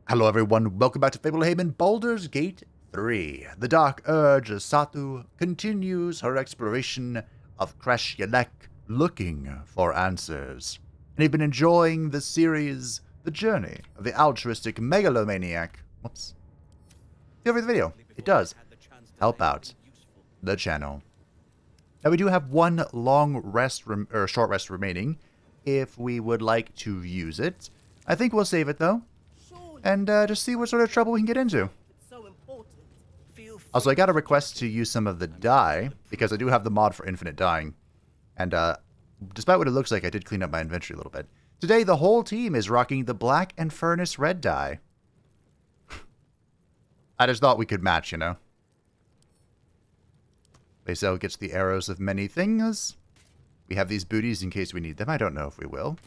Hello everyone, welcome back to Fablehaven Baldur's Gate 3. The Dark Urge Satu continues her exploration of Kith'rak, looking for answers. And you've been enjoying the series, The Journey of the Altruistic Megalomaniac. Whoops. Feel free the video. It does help out the channel. Now we do have one long rest, short rest remaining, if we would like to use it. I think we'll save it though. And just see what sort of trouble we can get into. Also, I got a request to use some of the dye, because I do have the mod for infinite dyeing. And despite what it looks like, I did clean up my inventory a little bit. Today, the whole team is rocking the black and furnace red dye. I just thought we could match, you know. Lae'zel gets the arrows of many things. We have these booties in case we need them. I don't know if we will.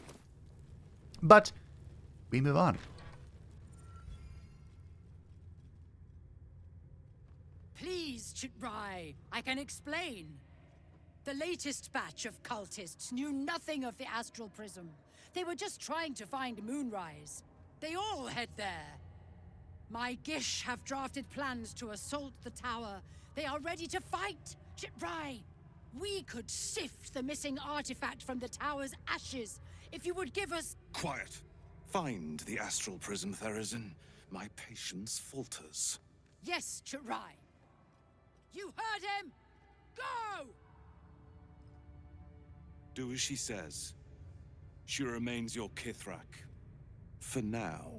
But we move on. Please, Kith'rak, I can explain. The latest batch of cultists knew nothing of the astral prism. They were just trying to find Moonrise. They all head there. My Gish have drafted plans to assault the tower. They are ready to fight, Kith'rak. We could sift the missing artifact from the tower's ashes if you would give us... Quiet. Find the astral prism, Therizin. My patience falters. Yes, Kith'rak. You heard him! Go! Do as she says. She remains your Kith'rak. For now.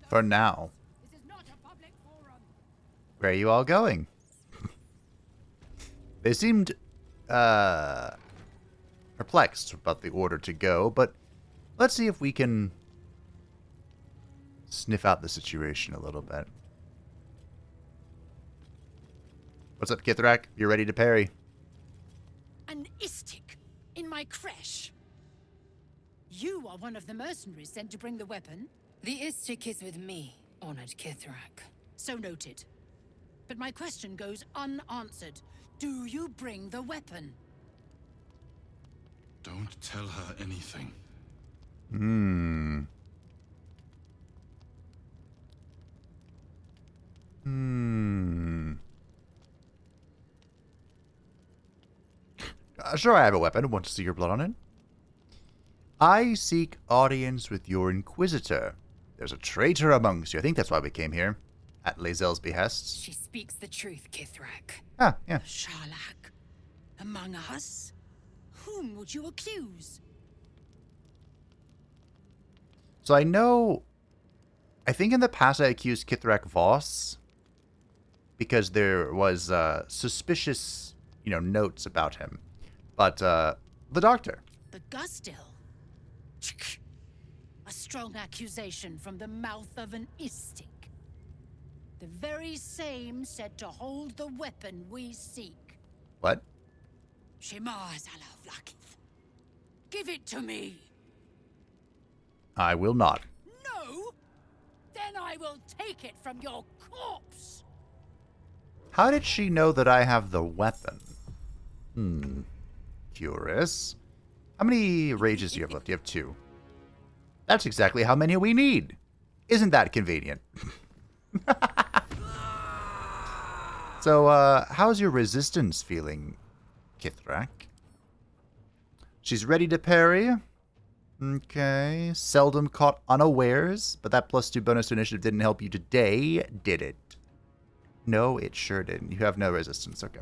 For now. This is not a public forum. Where are you all going? They seemed, perplexed about the order to go, but let's see if we can sniff out the situation a little bit. What's up, Kith'rak? You ready to parry? An istik in my creche. You are one of the mercenaries sent to bring the weapon. The istik is with me, honored Kith'rak. So noted. But my question goes unanswered. Do you bring the weapon? Don't tell her anything. Sure, I have a weapon. Want to see your blood on it? I seek audience with your Inquisitor. There's a traitor amongst you. I think that's why we came here. At Lae'zel's behests. She speaks the truth, Kith'rak. Ah, yeah. Sharlak? Among us? Whom would you accuse? So I think in the past I accused Kith'rak Voss because there was suspicious, notes about him. But the Doctor. The Gustil? A strong accusation from the mouth of an istik. The very same said to hold the weapon we seek. What? Shemaz ala Vlaakith. Give it to me. I will not. No? Then I will take it from your corpse. How did she know that I have the weapon? Curious. How many rages do you have left? You have 2. That's exactly how many we need. Isn't that convenient? So, how's your resistance feeling, Kith'rak? She's ready to parry. Okay. Seldom caught unawares, but that +2 bonus to initiative didn't help you today, did it? No, it sure didn't. You have no resistance. Okay.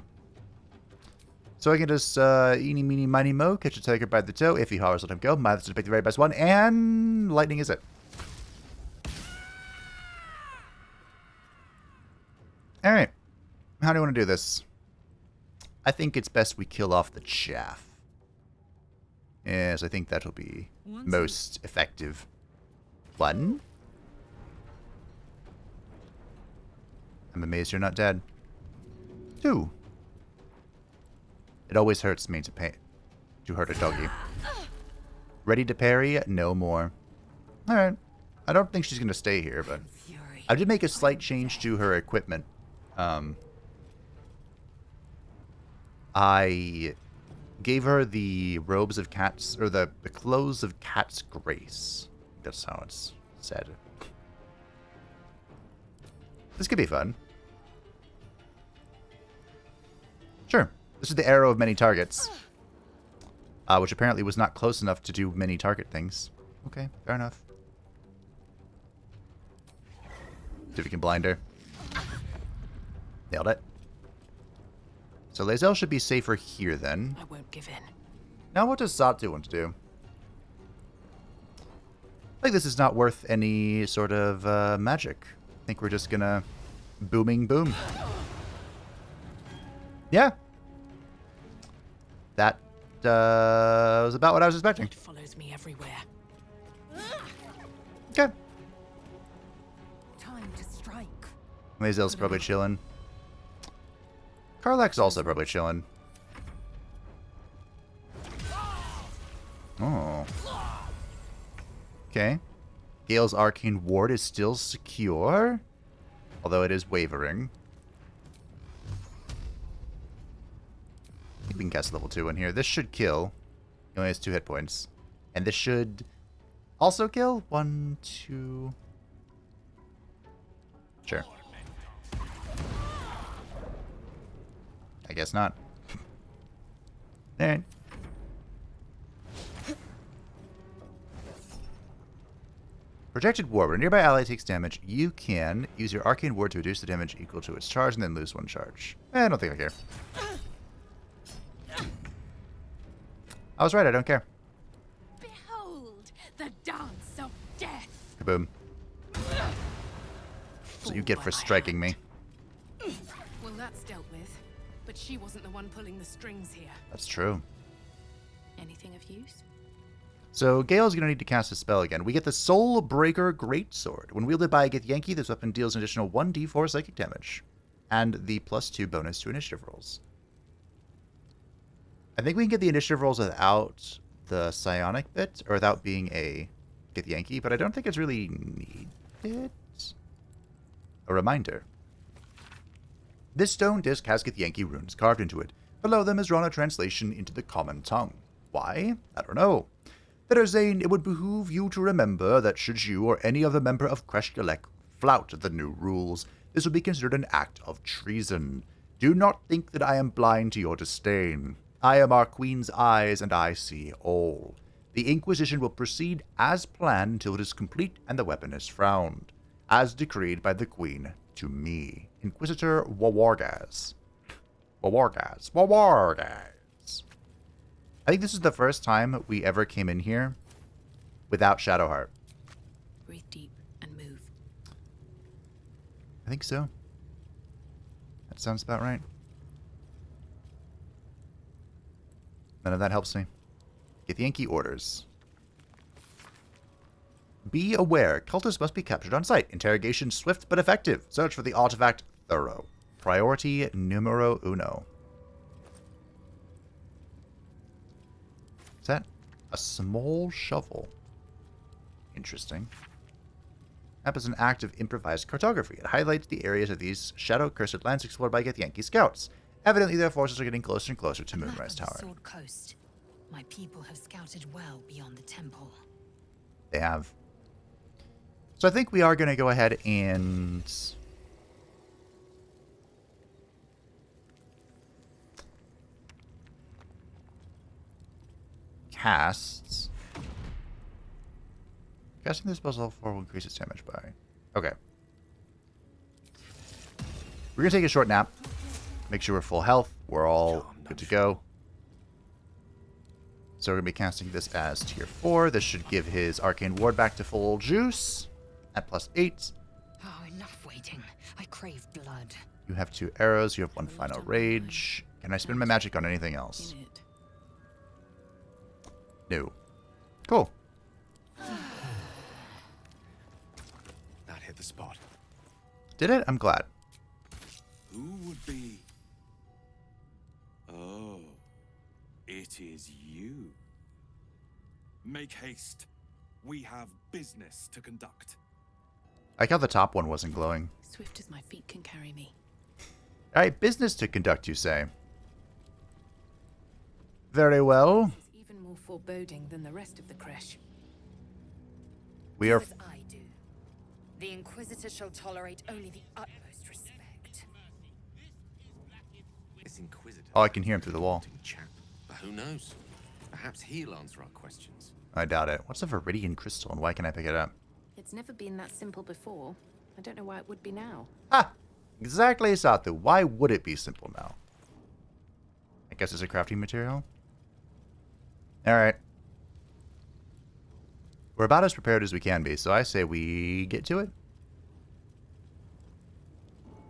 So I can just, eeny, meeny, miny, mo, catch a tiger by the toe. If he hollers, let him go. Might have to pick the very best one, and lightning is it. Alright. How do you want to do this? I think it's best we kill off the chaff. Yes, I think that'll be most effective. 1. I'm amazed you're not dead. 2. It always hurts me to hurt a doggy. Ready to parry? No more. Alright. I don't think she's going to stay here, but I did make a slight change to her equipment. I gave her the robes of cats, or the clothes of cat's grace. That's how it's said. This could be fun. Sure. This is the arrow of many targets. Which apparently was not close enough to do many target things. Okay, fair enough. See if we can blind her. Nailed it. So Lae'zel should be safer here then. I won't give in. Now what does Satu want to do? Like this is not worth any sort of magic. I think we're just gonna booming boom. Yeah. That was about what I was expecting. It follows me everywhere. Okay. Time to strike. Lae'zel's probably chilling. Karlach's also probably chilling. Oh. Okay. Gale's arcane ward is still secure, although it is wavering. I think we can cast level 2 in here. This should kill. He only has 2 hit points. And this should also kill. 1, 2. Sure. I guess not. Alright. Projected ward. When a nearby ally takes damage, you can use your arcane ward to reduce the damage equal to its charge and then lose 1 charge. I don't think I care. I was right, I don't care. Behold the dance of death. Kaboom. That's what you get for striking me. Well, that's dealt with. But she wasn't the one pulling the strings here. That's true. Anything of use? So Gale's going to need to cast a spell again. We get the Soul Breaker Greatsword. When wielded by a Gith'yanki, this weapon deals an additional 1d4 psychic damage. And the +2 bonus to initiative rolls. I think we can get the initiative rolls without the psionic bit, or without being a Gith'yanki, but I don't think it's really needed. A reminder. This stone disc has Gith'yanki runes carved into it. Below them is drawn a translation into the common tongue. Why? I don't know. Zane, it would behoove you to remember that should you or any other member of Kith'rak flout the new rules, this would be considered an act of treason. Do not think that I am blind to your disdain. I am our Queen's eyes, and I see all. The Inquisition will proceed as planned until it is complete and the weapon is found, as decreed by the Queen to me, Inquisitor Wawargaz. Wawargaz. I think this is the first time we ever came in here without Shadowheart. Breathe deep and move. I think so. That sounds about right. None of that helps me. Gith'yanki orders. Be aware, cultists must be captured on sight. Interrogation swift but effective. Search for the artifact thorough. Priority numero uno. Is that a small shovel? Interesting. Map is an act of improvised cartography. It highlights the areas of these shadow-cursed lands explored by Gith'yanki scouts. Evidently, their forces are getting closer and closer to Moonrise Tower. Sword Coast. My people have scouted well beyond the temple. They have. So I think we are going to go ahead and cast. Casting this spell level 4 will increase its damage by. Okay. We're going to take a short nap. Make sure we're full health. We're all good to go. So we're going to be casting this as tier 4. This should give his arcane ward back to full juice at +8. Oh, enough waiting. I crave blood. You have 2 arrows. You have 1 final rage. Can I spend my magic on anything else? No. Cool. That hit the spot. Did it? I'm glad. Who would be? Oh, it is you. Make haste. We have business to conduct. I like how the top one wasn't glowing. Swift as my feet can carry me. Alright, business to conduct, you say? Very well. This is even more foreboding than the rest of the creche. We are... Do as I do. The Inquisitor shall tolerate only the utmost respect. This Inquisitor. Oh, I can hear him through the wall. Chap. But who knows? Perhaps he'll answer our questions. I doubt it. What's a Viridian crystal and why can I pick it up? It's never been that simple before. I don't know why it would be now. Ah! Exactly, Satu. Why would it be simple now? I guess it's a crafting material? Alright. We're about as prepared as we can be, so I say we get to it.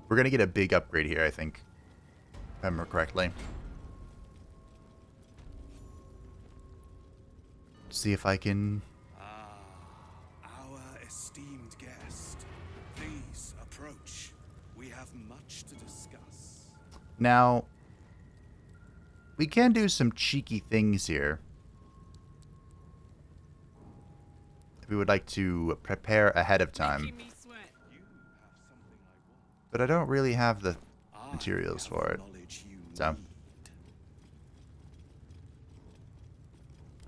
We're going to get a big upgrade here, I think. If I remember correctly. See if I can... Our esteemed guest. Please approach. We have much to discuss. Now, we can do some cheeky things here. If we would like to prepare ahead of time. You have something I want. But I don't really have the materials for it. Knowledge you So, need.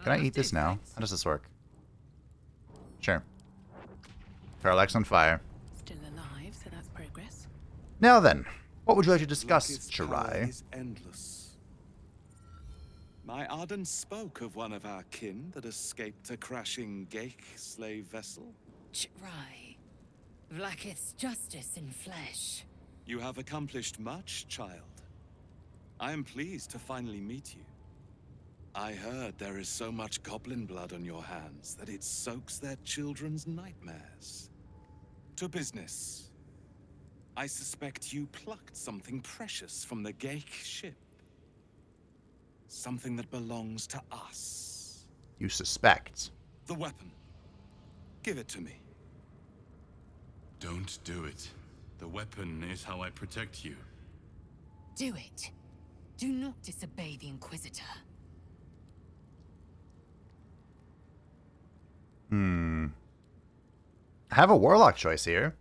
can I eat this now? How does this work? Sure. Kith'rak's on fire. Still alive, so that's progress. Now then, what would you like to discuss, Vlaakith's power Shirai? is endless. My Arden spoke of one of our kin that escaped a crashing Gale slave vessel. Rai. Vlaakith's justice in flesh. You have accomplished much, child. I am pleased to finally meet you. I heard there is so much goblin blood on your hands that it soaks their children's nightmares. To business. I suspect you plucked something precious from the Gale ship. Something that belongs to us. You suspect. The weapon. Give it to me. Don't do it. The weapon is how I protect you. Do it. Do not disobey the Inquisitor. I have a warlock choice here.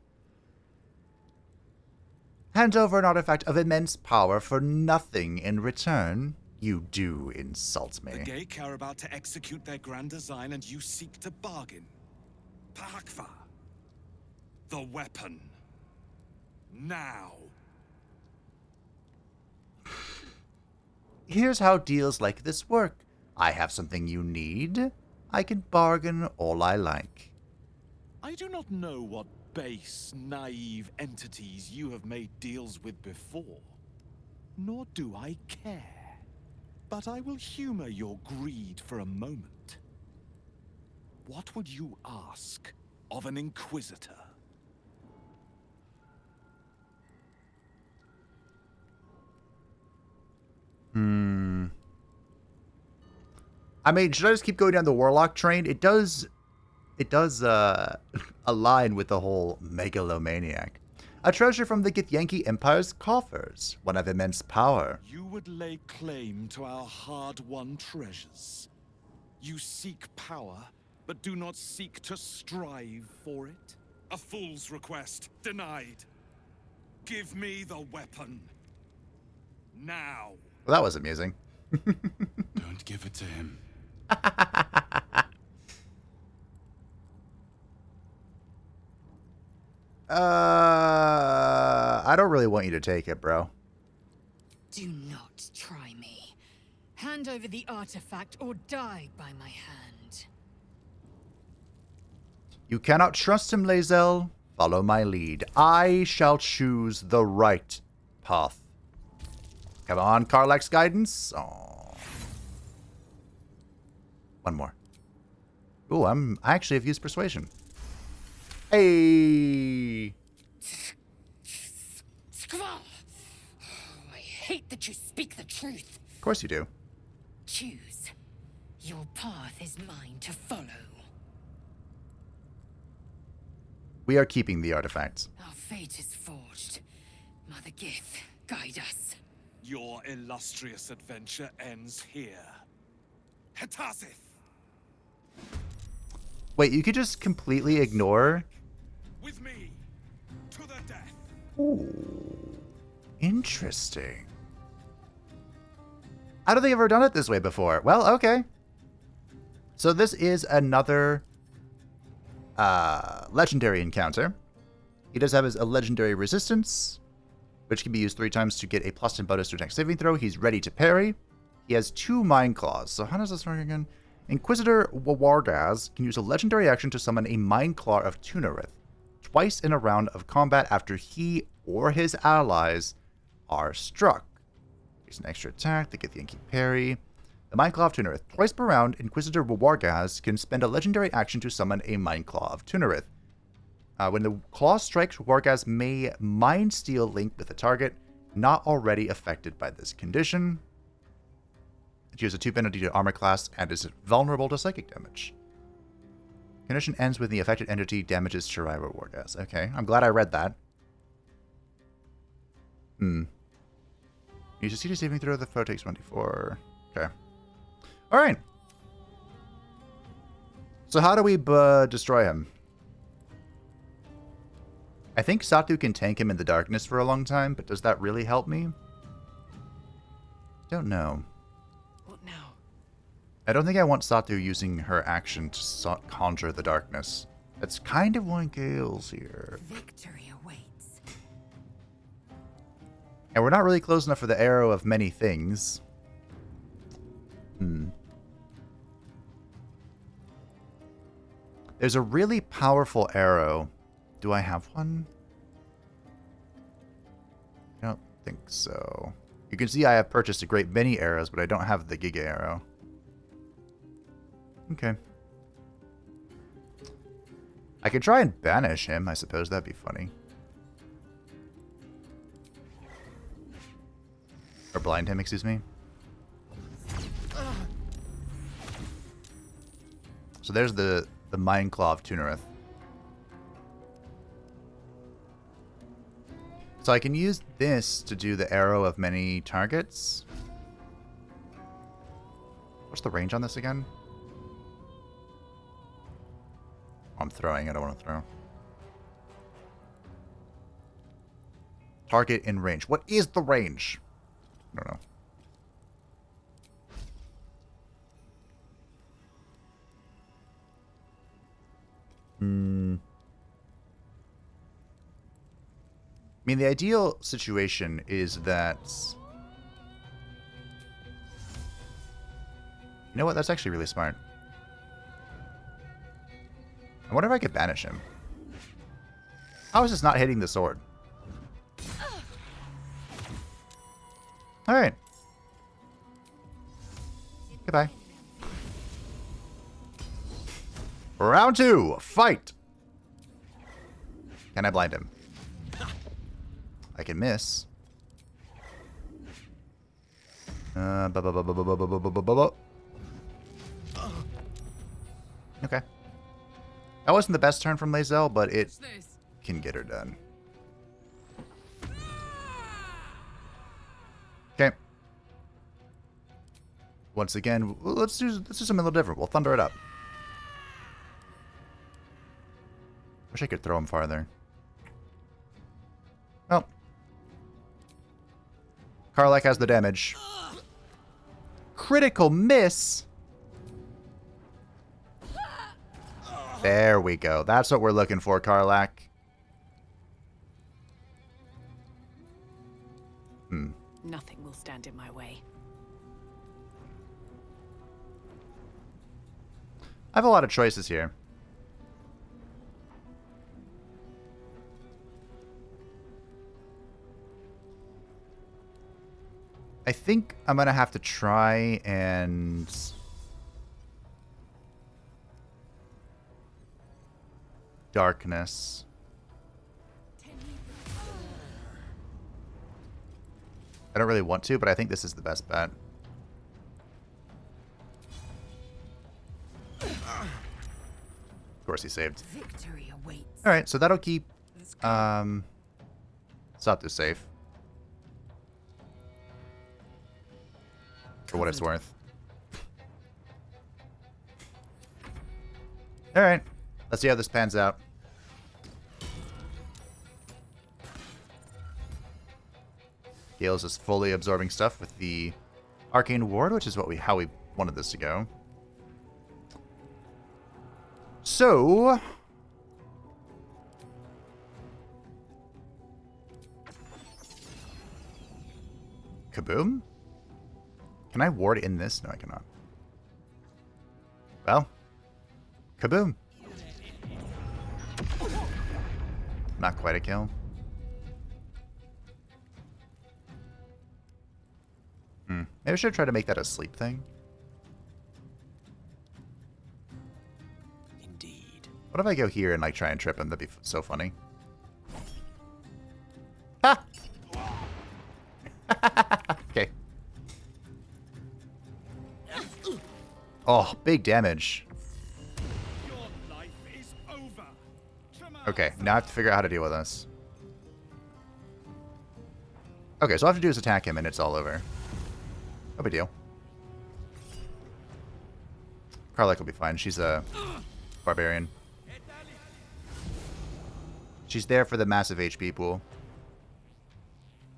Hand over an artifact of immense power for nothing in return. You do insult me. The Gale are about to execute their grand design and you seek to bargain. Pahakva. The weapon. Now. Here's how deals like this work. I have something you need. I can bargain all I like. I do not know what base, naive entities you have made deals with before. Nor do I care. But I will humor your greed for a moment. What would you ask of an Inquisitor? I mean, should I just keep going down the warlock train? It does align with the whole megalomaniac. A treasure from the Githyanki Empire's coffers, one of immense power. You would lay claim to our hard-won treasures. You seek power, but do not seek to strive for it. A fool's request, denied. Give me the weapon. Now. Well, that was amusing. Don't give it to him. I don't really want you to take it, bro. Do not try me. Hand over the artifact or die by my hand. You cannot trust him, Lae'zel. Follow my lead. I shall choose the right path. Come on, Kith'rak's guidance. Oh. One more. Ooh, I actually have used persuasion. Hey! Skvar! I hate that you speak the truth. Of course you do. Choose. Your path is mine to follow. We are keeping the artifacts. Our fate is forged. Mother Gith, guide us. Your illustrious adventure ends here. Hetazith! Wait, you could just completely ignore... With me, to the death. Ooh, interesting. I don't think I've ever done it this way before. Well, okay. So this is another legendary encounter. He does have a legendary resistance, which can be used 3 times to get a +10 bonus to attack saving throw. He's ready to parry. He has 2 Mind Claws. So how does this work again? Inquisitor Wargaz can use a legendary action to summon a Mind Claw of Tunarith twice in a round of combat after he or his allies are struck. Here's an extra attack to get the Yankee parry. The Mind Claw of Tunarith. Twice per round, Inquisitor Wargaz can spend a legendary action to summon a Mind Claw of Tunarith. When the claw strikes, Wargaz may Mind Steal Link with a target not already affected by this condition. It uses a 2 penalty to armor class and is vulnerable to psychic damage. Condition ends when the affected entity damages Shirai or Wargaz. Okay, I'm glad I read that. Use a CD saving throw. The foe takes 1d4. Okay. Alright. So how do we destroy him? I think Satu can tank him in the darkness for a long time, but does that really help me? Don't know. What now? I don't think I want Satu using her action to conjure the darkness. That's kind of why Gale's here. Victory awaits. And we're not really close enough for the arrow of many things. There's a really powerful arrow. Do I have one? I don't think so. You can see I have purchased a great many arrows, but I don't have the Giga arrow. Okay. I could try and banish him, I suppose. That'd be funny. Or blind him, excuse me. So there's the Mind Claw of Tunarith. So I can use this to do the arrow of many targets. What's the range on this again? I'm throwing. I don't want to throw. Target in range. What is the range? I don't know. I mean, the ideal situation is that... You know what? That's actually really smart. I wonder if I could banish him. How is this not hitting the sword? Alright. Goodbye. Round 2. Fight! Can I blind him? I can miss. Okay. That wasn't the best turn from Lae'zel, but it can get her done. Okay. Once again, let's do something a little different. We'll thunder it up. Wish I could throw him farther. Oh. Kith'rak has the damage. Critical miss. There we go. That's what we're looking for, Kith'rak. Nothing will stand in my way. I have a lot of choices here. I think I'm going to have to try and... Darkness. I don't really want to, but I think this is the best bet. Of course he saved. Victory awaits. Alright, so that'll keep Satu safe. For what it's worth. Alright. Let's see how this pans out. Gale's just fully absorbing stuff with the Arcane Ward, which is how we wanted this to go. So... Kaboom? Can I ward in this? No, I cannot. Well, kaboom. Not quite a kill. Maybe I should try to make that a sleep thing. Indeed. What if I go here and like try and trip him? That'd be so funny. Ha! Okay. Oh, big damage. Your life is over. Okay, now I have to figure out how to deal with this. Okay, so all I have to do is attack him and it's all over. No big deal. Karlach will be fine. She's a barbarian. She's there for the massive HP pool.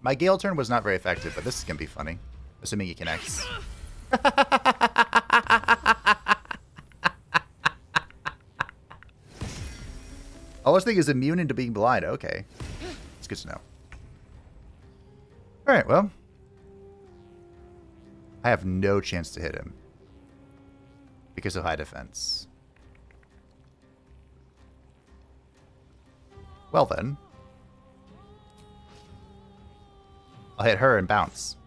My Gale turn was not very effective, but this is going to be funny. Assuming he connects. Oh, this thing is immune into being blind. Okay. It's good to know. Alright, well. I have no chance to hit him. Because of high defense. Well then. I'll hit her and bounce.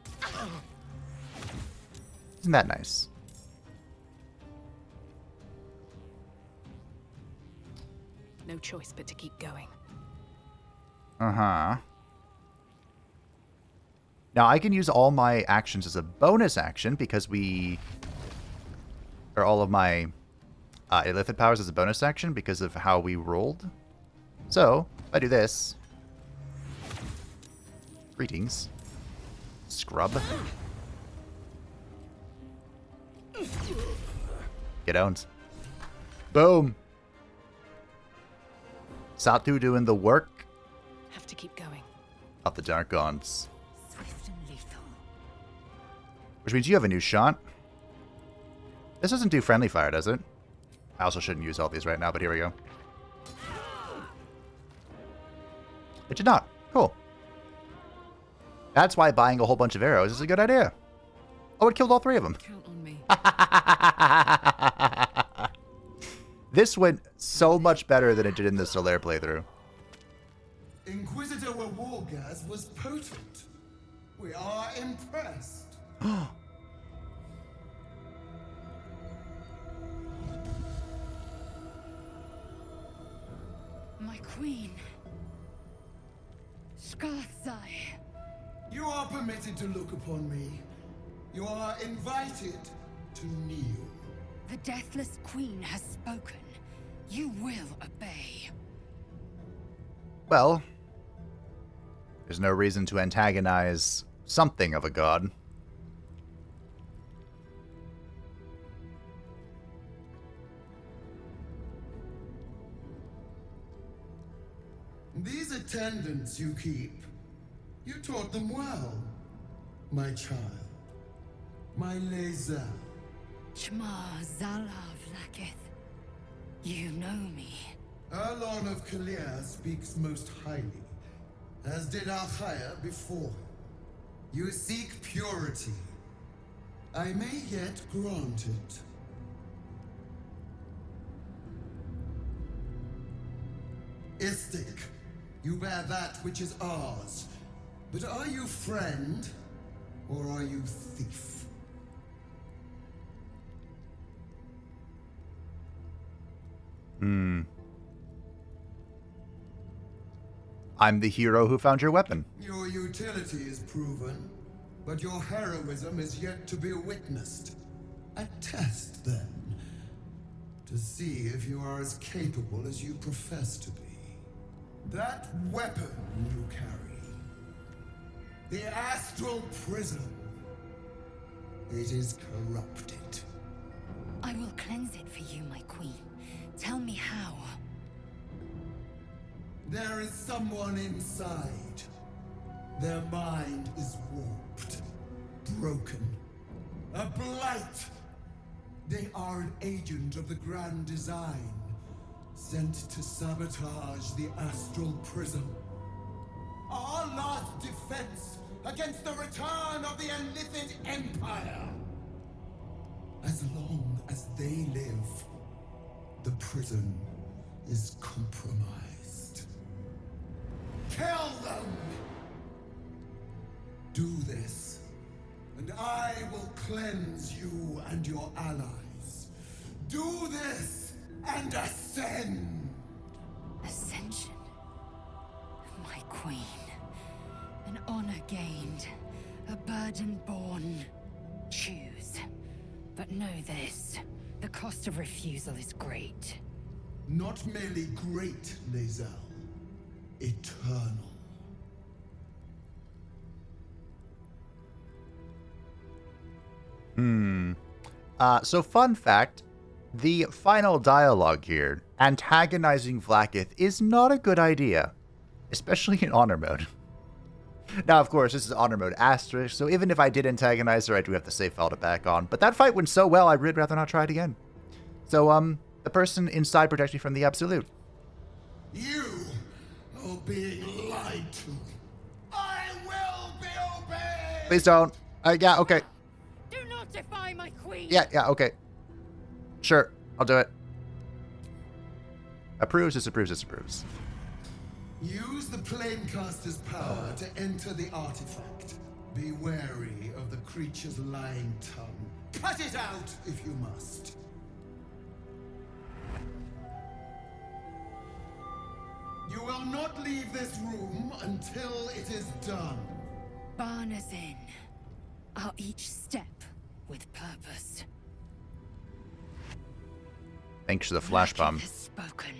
Isn't that nice? No choice but to keep going. Uh-huh. Now, I can use all my actions as a bonus action because we... Or all of my illithid powers as a bonus action because of how we rolled. So, if I do this... Greetings. Scrub. Get owned. Boom! Satu doing the work Have to keep going. of the Dark Gaunts. Swift and lethal. Which means you have a new shot. This doesn't do friendly fire, does it? I also shouldn't use all these right now, but here we go. It did not. Cool. That's why buying a whole bunch of arrows is a good idea. Oh, it killed all three of them. Count on me. This went so much better than it did in the Solaire playthrough. Inquisitor Wargas was potent. We are impressed. My queen. Skathzai. You are permitted to look upon me. You are invited to kneel. The Deathless Queen has spoken. You will obey. Well, there's no reason to antagonize something of a god. These attendants you keep, you taught them well, my child. My Lae'zel. Chma Zala Vlaakith. You know me. Erlon of Kalir speaks most highly, as did Alchaya before. You seek purity. I may yet grant it. Istik, you bear that which is ours. But are you friend, or are you thief? I'm the hero who found your weapon. Your utility is proven, but your heroism is yet to be witnessed. A test, then, to see if you are as capable as you profess to be. That weapon you carry, the astral prism, it is corrupted. I will cleanse it for you, my queen. Tell me how. There is someone inside. Their mind is warped, broken, A blight! They are an agent of the Grand Design, sent to sabotage the Astral Prism. Our last defense against the return of the Illithid Empire! As long as they live, the prison is compromised. Kill them! Do this, and I will cleanse you and your allies. Do this, and ascend! Ascension. My queen. An honor gained. A burden borne. Choose. But know this. The cost of refusal is great. Not merely great, Lae'zel. Eternal. So fun fact, the final dialogue here, antagonizing Vlaakith, is not a good idea. Especially in honor mode. Now, of course, this is honor mode asterisk, so even if I did antagonize her, I do have the save file to back on. But that fight went so well, I'd rather not try it again. So, the person inside protects me from the absolute. You are being lied to. I will be obeyed! Please don't. Yeah, okay. Do not defy my queen! Yeah, okay. Sure, I'll do it. Approves, disapproves, disapproves. Use the Planecaster's power to enter the artifact. Be wary of the creature's lying tongue. Cut it out if you must. You will not leave this room until it is done. Barna's in. Our each step with purpose. Thanks to the flash bomb. Vlaakith has spoken.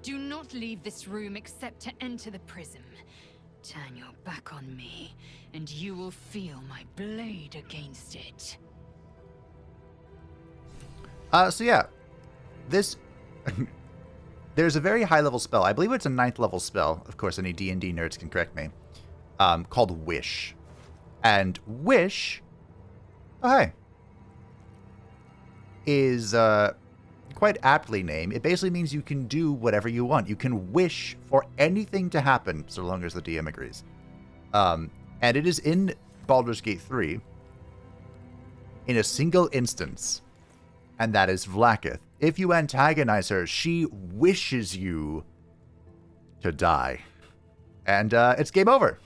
Do not leave this room except to enter the prism. Turn your back on me, and you will feel my blade against it. So yeah. This... There's a very high-level spell. I believe it's a 9th level spell. Of course, any D&D nerds can correct me. Called Wish. And Wish... Oh, hey. Is, quite aptly named. It basically means you can do whatever you want. You can wish for anything to happen, so long as the DM agrees. And it is in Baldur's Gate 3, in a single instance, and that is Vlaakith. If you antagonize her, she wishes you to die. And it's game over.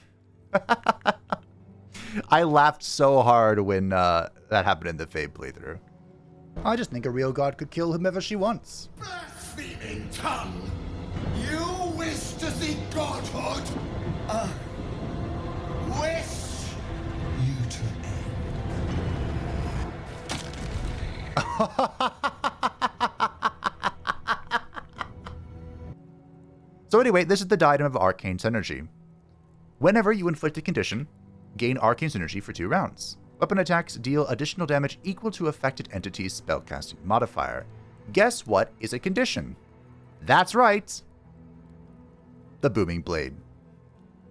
I laughed so hard when that happened in the Fade playthrough. I just think a real god could kill whomever she wants. Blaspheming tongue! You wish to see godhood? Wish you to So anyway, this is the diadem of Arcane's Energy. Whenever you inflict a condition, gain Arcane's Energy for 2 rounds. Weapon attacks deal additional damage equal to affected entity's spellcasting modifier. Guess what is a condition? That's right! The Booming Blade.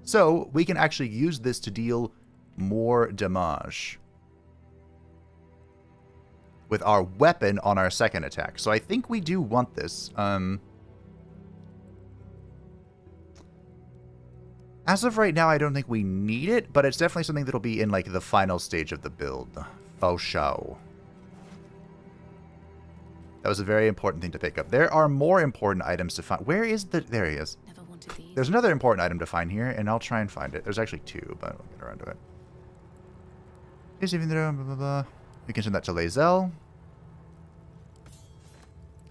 So, we can actually use this to deal more damage with our weapon on our second attack. So I think we do want this. As of right now, I don't think we need it, but it's definitely something that'll be in, like, the final stage of the build. Faux show. That was a very important thing to pick up. There are more important items to find. Where is the... There he is. Never wanted these. There's another important item to find here, and I'll try and find it. There's actually 2, but I'll get around to it. Here's even there, blah, blah, blah. We can send that to Lae'zel.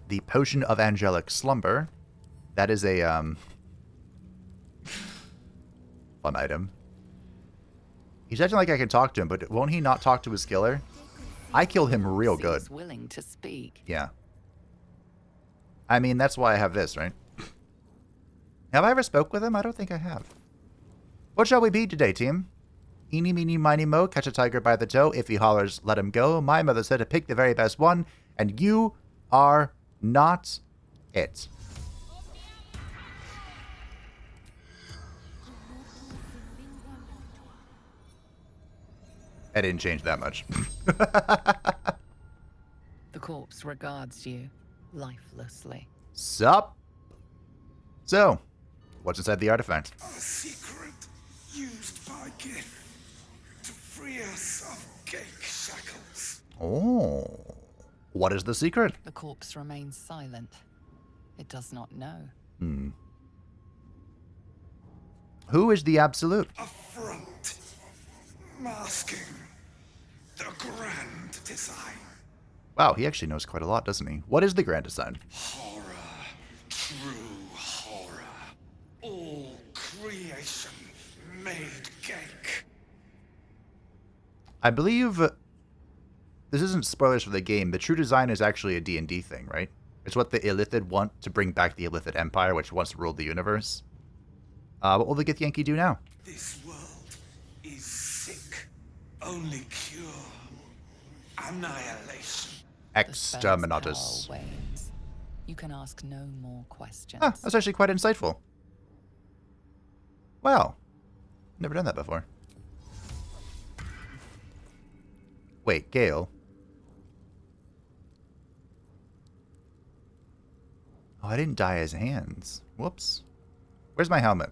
The Potion of Angelic Slumber. That is a, fun item. He's acting like I can talk to him, but won't he not talk to his killer? I kill him real good. Willing to speak. Yeah. I mean, that's why I have this, right? Have I ever spoke with him? I don't think I have. What shall we be today, team? Eeny, meeny, miny, mo, catch a tiger by the toe. If he hollers, let him go. My mother said to pick the very best one, and you are not it. I didn't change that much. The corpse regards you lifelessly. Sup? So, what's inside the artifact? A secret used by Gale to free us of Gale shackles. Oh. What is the secret? The corpse remains silent. It does not know. Who is the Absolute? A front masking the grand design. Wow, he actually knows quite a lot, doesn't he? What is the grand design? Horror, true horror. All creation made Gake. I believe this isn't spoilers for the game. The true design is actually a D&D thing, right? It's what the Illithid want to bring back the Illithid Empire, which once ruled the universe. What will the Githyanki do now? This world is sick. Only cure. Annihilation. Exterminatus. The wanes. You can ask no more questions. Ah, that's actually quite insightful. Wow. Never done that before. Wait, Gale. Oh, I didn't dye his hands. Whoops. Where's my helmet?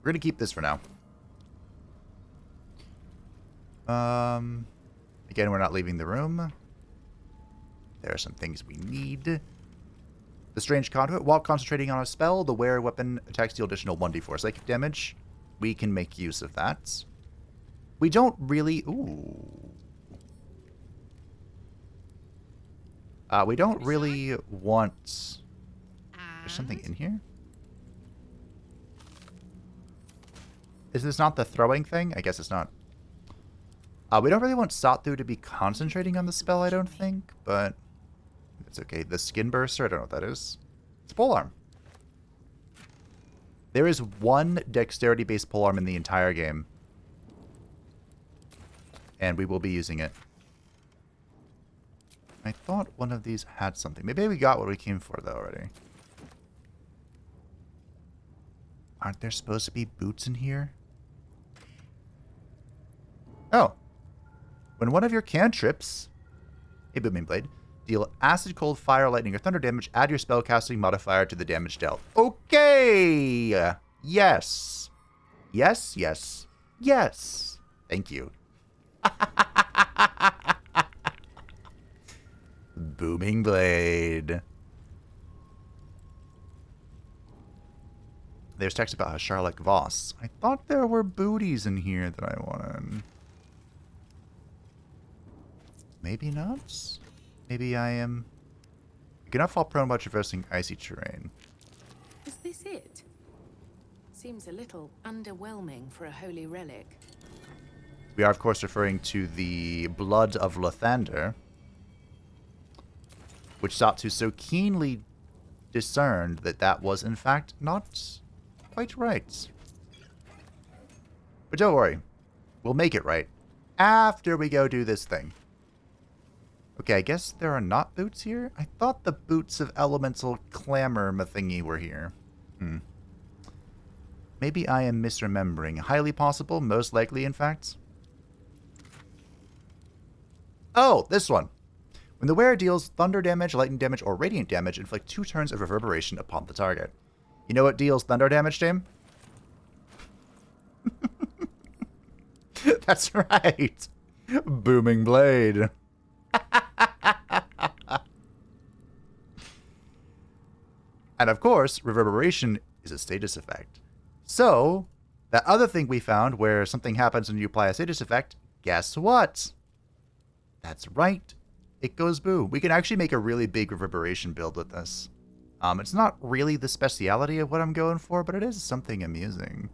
We're gonna keep this for now. Again, we're not leaving the room. There are some things we need. The Strange Conduit. While concentrating on a spell, the wearer weapon attacks deal additional 1d4 psychic damage. We can make use of that. We don't really... Ooh. We don't really want... There's something in here? Is this not the throwing thing? I guess it's not. We don't really want Sathu to be concentrating on the spell, I don't think, but it's okay. The Skin Burster, I don't know what that is. It's a polearm. There is one dexterity-based polearm in the entire game. And we will be using it. I thought one of these had something. Maybe we got what we came for, though, already. Aren't there supposed to be boots in here? Oh. When one of your cantrips, a booming blade, deal acid, cold, fire, lightning, or thunder damage, add your spellcasting modifier to the damage dealt. Okay! Yes. Yes, yes, yes. Thank you. Booming blade. There's text about Charlotte Voss. I thought there were booties in here that I wanted. Maybe not? Maybe I am... You cannot fall prone while traversing icy terrain. Is this it? Seems a little underwhelming for a holy relic. We are, of course, referring to the blood of Lathander, which Satsu so keenly discerned that that was, in fact, not quite right. But don't worry. We'll make it right after we go do this thing. Okay, I guess there are not boots here? I thought the boots of elemental clamor thingy were here. Maybe I am misremembering. Highly possible, most likely, in fact. Oh, this one. When the wearer deals thunder damage, lightning damage, or radiant damage, inflict 2 turns of reverberation upon the target. You know what deals thunder damage, Dame? That's right. Booming blade. And of course, reverberation is a status effect. So, that other thing we found where something happens when you apply a status effect, guess what? That's right. It goes boom. We can actually make a really big reverberation build with this. It's not really the speciality of what I'm going for, but it is something amusing.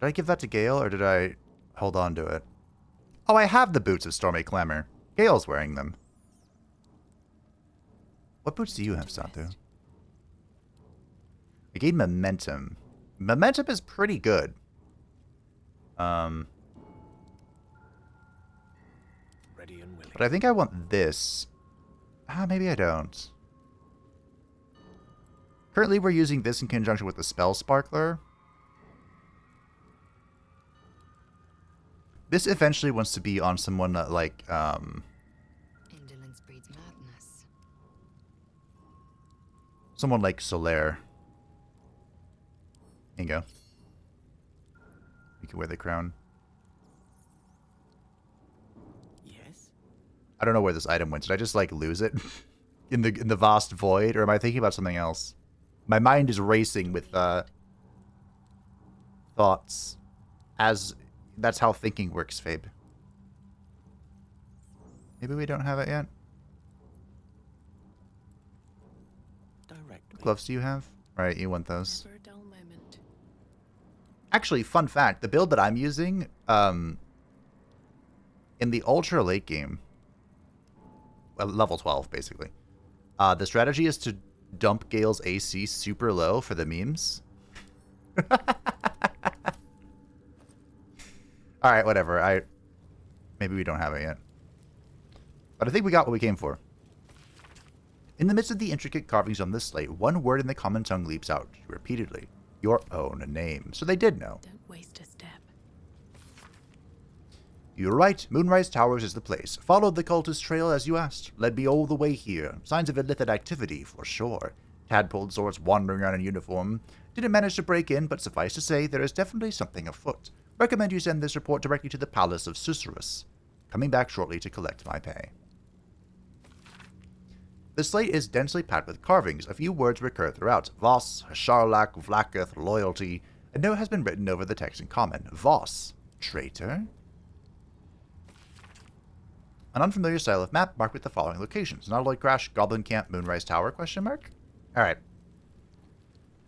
Did I give that to Gale, or did I hold on to it? Oh, I have the boots of Stormy Clamor. Gale's wearing them. What boots do you have, Sathu? I gained momentum. Momentum is pretty good. Ready and willing. But I think I want this. Maybe I don't. Currently, we're using this in conjunction with the Spell Sparkler. This eventually wants to be on someone like, Indolence breeds madness. someone like Solaire. There you go. You can wear the crown. Yes? I don't know where this item went. Did I just, like, lose it? in the vast void? Or am I thinking about something else? My mind is racing with, thoughts. As... That's how thinking works, Fabe. Maybe we don't have it yet? Direct What gloves do you have? Right, you want those. Never a dull moment. Actually, fun fact, the build that I'm using, in the ultra late game, well, level 12, basically, the strategy is to dump Gale's AC super low for the memes. Alright, whatever. Maybe we don't have it yet. But I think we got what we came for. In the midst of the intricate carvings on this slate, one word in the common tongue leaps out repeatedly. Your own name. So they did know. Don't waste a step. You're right. Moonrise Towers is the place. Followed the cultist trail as you asked. Led me all the way here. Signs of illicit activity, for sure. Tadpole sorts wandering around in uniform. Didn't manage to break in, but suffice to say, there is definitely something afoot. Recommend you send this report directly to the Palace of Susurrus. Coming back shortly to collect my pay. The slate is densely packed with carvings. A few words recur throughout. Voss, Sharlak, Vlaakith, loyalty. A note has been written over the text in common. Voss. Traitor? An unfamiliar style of map marked with the following locations. Nautiloid Crash, Goblin Camp, Moonrise Tower, question mark? Alright.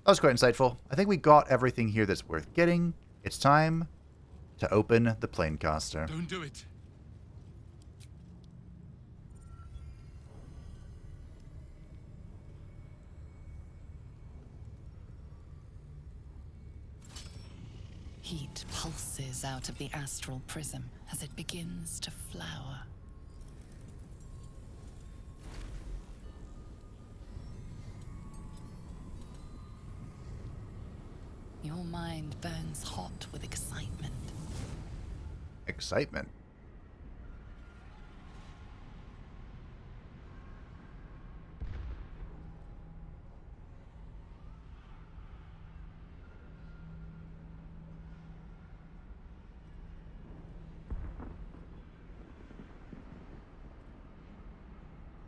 That was quite insightful. I think we got everything here that's worth getting. It's time to open the Planecaster. Don't do it. Heat pulses out of the astral prism as it begins to flower. Your mind burns hot with excitement. Excitement?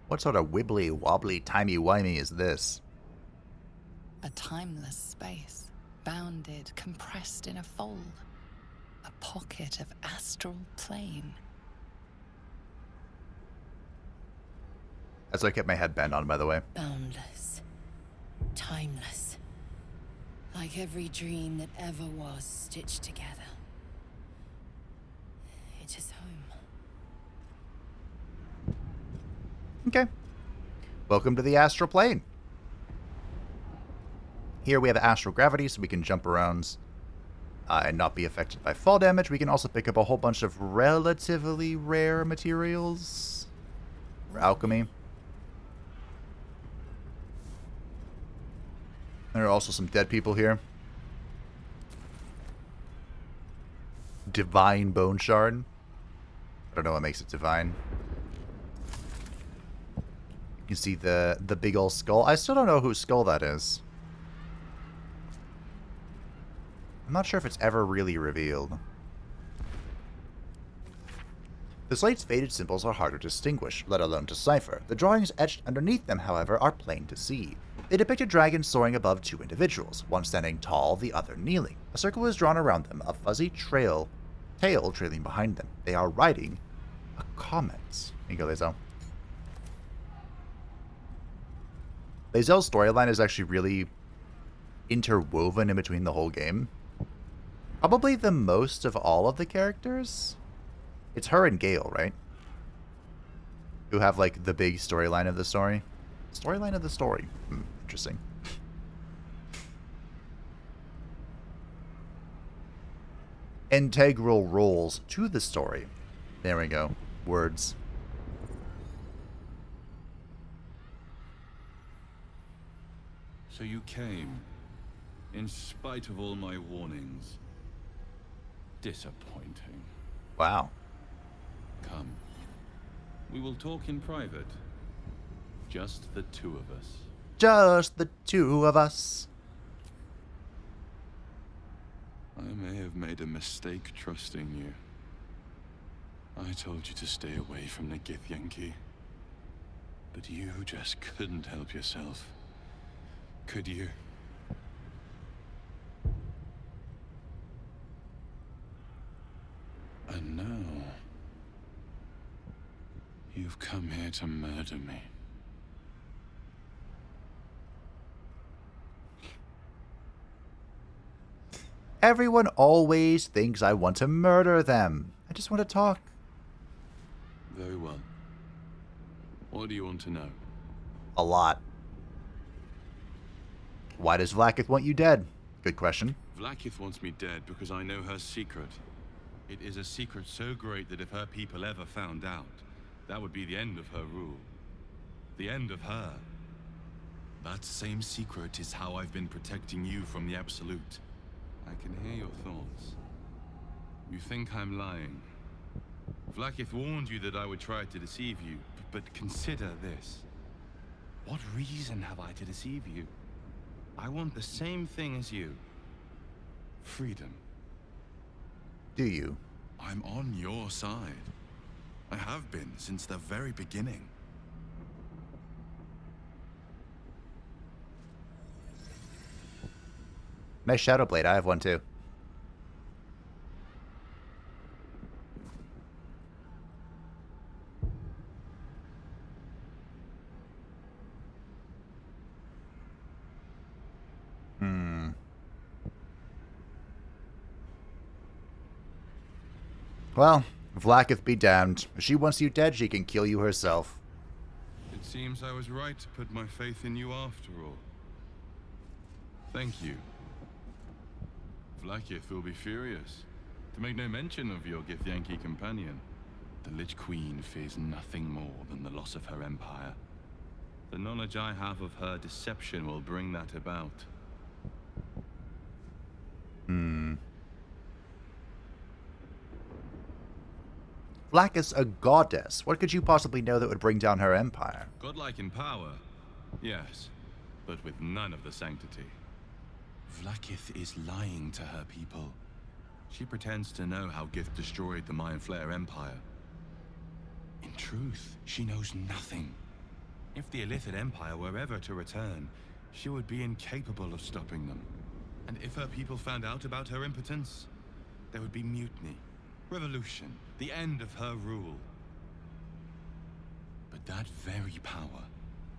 What sort of wibbly wobbly timey wimey is this? A timeless space, bounded, compressed in a fold. A pocket of astral plane. That's why I kept my headband on, by the way. Boundless. Timeless. Like every dream that ever was stitched together. It is home. Okay. Welcome to the astral plane. Here we have astral gravity, so we can jump around and not be affected by fall damage. We can also pick up a whole bunch of relatively rare materials for alchemy. There are also some dead people here. Divine bone shard. I don't know what makes it divine. You can see the big old skull. I still don't know whose skull that is. I'm not sure if it's ever really revealed. The slate's faded symbols are harder to distinguish, let alone decipher. The drawings etched underneath them, however, are plain to see. They depict a dragon soaring above two individuals, one standing tall, the other kneeling. A circle is drawn around them, a fuzzy tail trailing behind them. They are riding a comet. Here you go, Lae'zel. Lae'zel's storyline is actually really interwoven in between the whole game. Probably the most of all of the characters. It's her and Gale, right? Who have, like, the big storyline of the story. Storyline of the story. Interesting. Integral roles to the story. There we go. Words. So you came, in spite of all my warnings. Disappointing. Wow. Come. We will talk in private. Just the two of us. Just the two of us. I may have made a mistake trusting you. I told you to stay away from the Githyanki. But you just couldn't help yourself. Could you? And now... you've come here to murder me. Everyone always thinks I want to murder them. I just want to talk. Very well. What do you want to know? A lot. Why does Vlaakith want you dead? Good question. Vlaakith wants me dead because I know her secret. It is a secret so great that if her people ever found out, that would be the end of her rule. The end of her. That same secret is how I've been protecting you from the Absolute. I can hear your thoughts. You think I'm lying. Vlaakith warned you that I would try to deceive you, but consider this. What reason have I to deceive you? I want the same thing as you. Freedom. Do you? I'm on your side. I have been since the very beginning. Nice shadow blade. I have one too. Well, Vlaakith be damned. If she wants you dead, she can kill you herself. It seems I was right to put my faith in you after all. Thank you. Vlaakith will be furious, to make no mention of your Githyanki companion. The Lich Queen fears nothing more than the loss of her empire. The knowledge I have of her deception will bring that about. Vlaakith's a goddess. What could you possibly know that would bring down her empire? Godlike in power, yes, but with none of the sanctity. Vlaakith is lying to her people. She pretends to know how Gith destroyed the Mind Flayer Empire. In truth, she knows nothing. If the Illithid Empire were ever to return, she would be incapable of stopping them. And if her people found out about her impotence, there would be mutiny, revolution, the end of her rule. But that very power,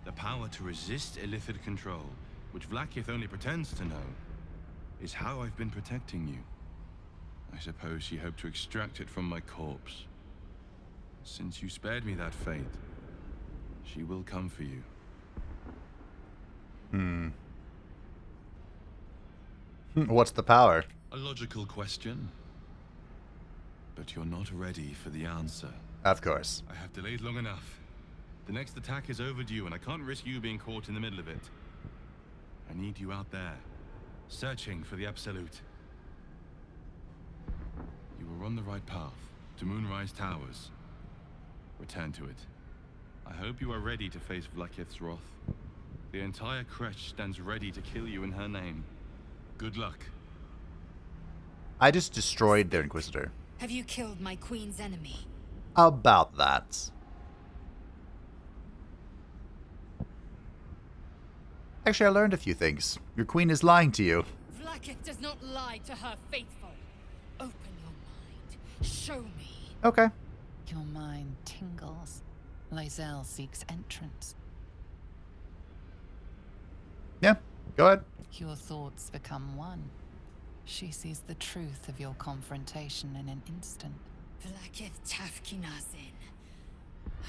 the power to resist Illithid control, which Vlaakith only pretends to know, is how I've been protecting you. I suppose she hoped to extract it from my corpse. Since you spared me that fate, she will come for you. What's the power? A logical question. But you're not ready for the answer. Of course. I have delayed long enough. The next attack is overdue, and I can't risk you being caught in the middle of it. I need you out there, searching for the Absolute. You were on the right path, to Moonrise Towers. Return to it. I hope you are ready to face Vlaakith's wrath. The entire Kresh stands ready to kill you in her name. Good luck. I just destroyed their Inquisitor. Have you killed my queen's enemy? About that. Actually, I learned a few things. Your queen is lying to you. Vlaakith does not lie to her faithful. Open your mind. Show me. Okay. Your mind tingles. Lae'zel seeks entrance. Yeah, go ahead. Your thoughts become one. She sees the truth of your confrontation in an instant. Vlaakith Tafkinazin.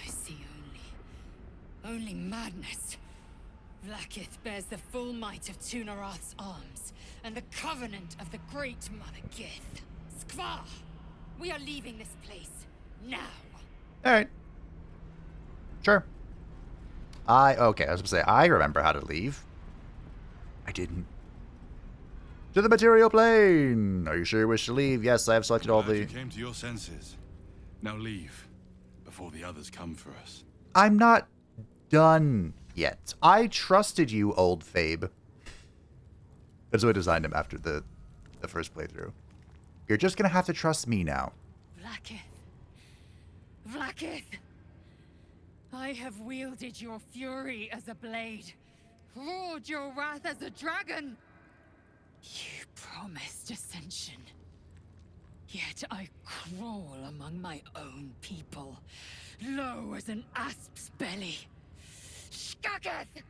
I see only madness. Vlaakith bears the full might of Tunarath's arms, and the covenant of the Great Mother Gith. Skvar! We are leaving this place, now. Alright. Sure. Okay, I was gonna say, I remember how to leave. I didn't. To the material plane! Are you sure you wish to leave? Yes, I have selected all Glad the... you came to your senses. Now leave, before the others come for us. I'm not done yet. I trusted you, old Fabe. That's what I designed him after the first playthrough. You're just gonna have to trust me now. Vlaakith. Vlaakith! I have wielded your fury as a blade, roared your wrath as a dragon. You promised ascension. Yet I crawl among my own people, low as an asp's belly. Skaketh!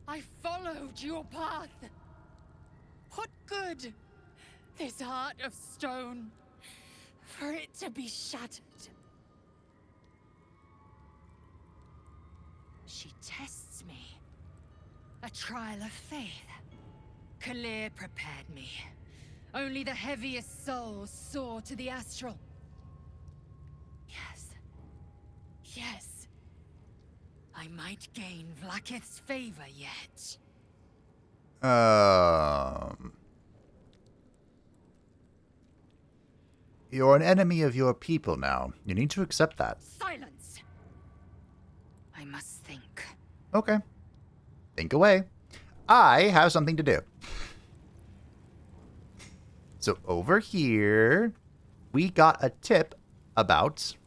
I followed your path. What good? This heart of stone, for it to be shattered. She tests me. A trial of faith. Kalir prepared me. Only the heaviest souls soar to the astral. Yes. Yes. I might gain Vlaakith's favor yet. You're an enemy of your people now. You need to accept that. Silence! I must think. Okay. Think away. I have something to do. So over here, we got a tip about...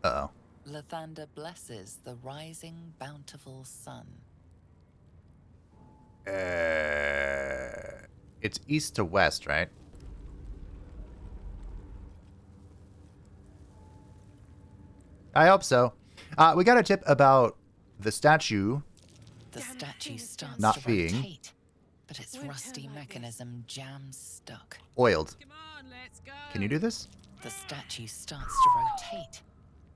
Uh-oh. Lathander blesses the rising bountiful sun. It's east to west, right? I hope so. We got a tip about the statue. The statue starts Not to being rotate, but its rusty mechanism jams stuck. oiled. Come on, let's go. Can you do this? The statue starts to rotate,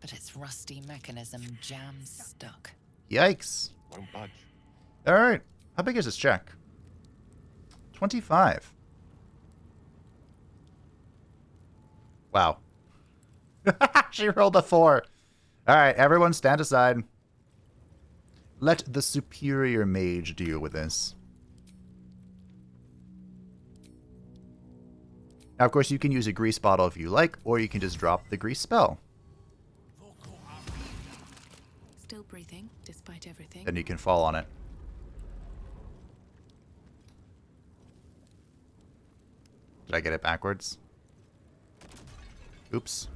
but its rusty mechanism jams stuck. Yikes. Won't budge. All right. How big is this check? 25. Wow. She rolled a 4. All right, everyone stand aside. Let the superior mage deal with this. Now, of course, you can use a grease bottle if you like, or you can just drop the grease spell. Still breathing, despite everything. Then you can fall on it. Did I get it backwards? Oops.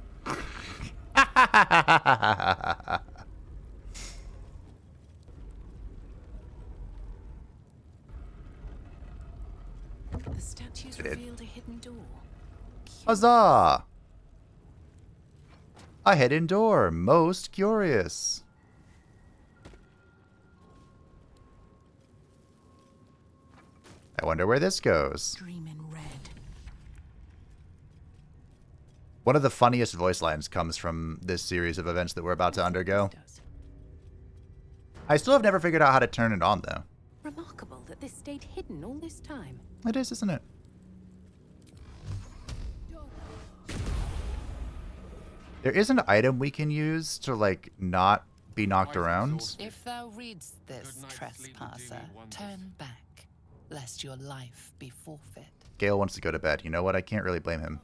The statues revealed a hidden door. Huzzah! A hidden door. Most curious. I wonder where this goes. Dream in red. One of the funniest voice lines comes from this series of events that we're about to undergo. I still have never figured out how to turn it on, though. Remarkable that this stayed hidden all this time. It is, isn't it? There is an item we can use to, like, not be knocked around. If thou readst this, trespasser, turn back, lest your life be forfeit. Gale wants to go to bed. You know what? I can't really blame him.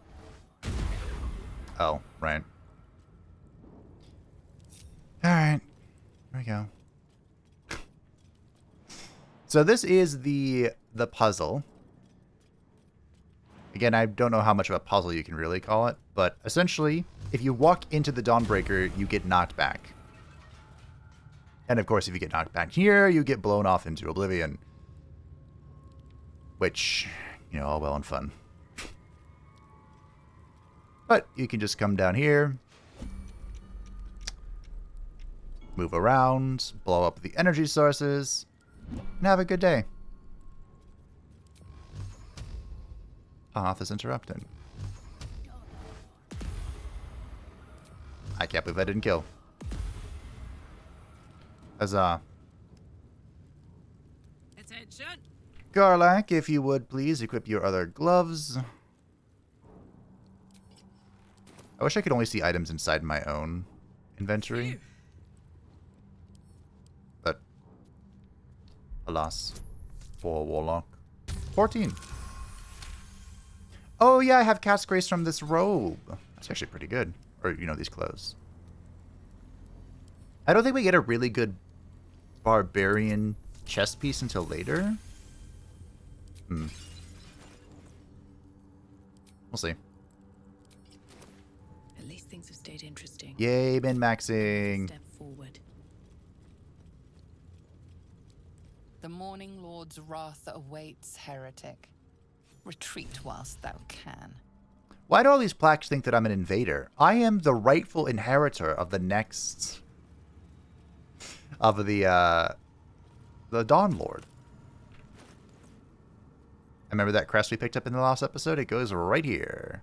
Oh, right. Alright. There we go. So this is the puzzle. Again, I don't know how much of a puzzle you can really call it, but essentially, if you walk into the Dawnbreaker, you get knocked back. And of course, if you get knocked back here, you get blown off into oblivion. Which, you know, all well and fun. But you can just come down here, move around, blow up the energy sources, and have a good day. Path is interrupted. I can't believe I didn't kill. Huzzah. Attention. Garlac, if you would please equip your other gloves. I wish I could only see items inside my own inventory. But, alas, for a warlock. 14. Oh yeah, I have cast grace from this robe. That's actually pretty good. Or, you know, these clothes. I don't think we get a really good barbarian chest piece until later. We'll see. At least things have stayed interesting. Yay, min-maxing. Step forward. The Morning Lord's wrath awaits, heretic. Retreat whilst thou can. Why do all these plaques think that I'm an invader? I am the rightful inheritor of the next... of the Dawn Lord. I remember that crest we picked up in the last episode? It goes right here.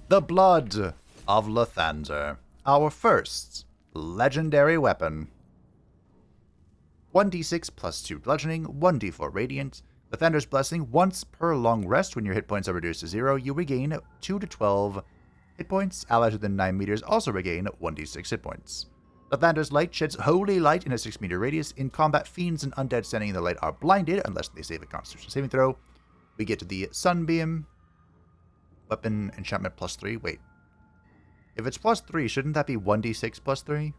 The Blood of Lathander, our first legendary weapon. 1d6 plus 2 bludgeoning, 1d4 radiant. Lathander's Blessing, once per long rest when your hit points are reduced to 0, you regain 2 to 12 hit points. Allies within 9 meters also regain 1d6 hit points. Lathander's Light sheds holy light in a 6 meter radius. In combat, fiends and undead standing in the light are blinded unless they save a Constitution saving throw. We get to the Sunbeam. Weapon enchantment plus 3. Wait. If it's plus 3, shouldn't that be 1d6 plus 3?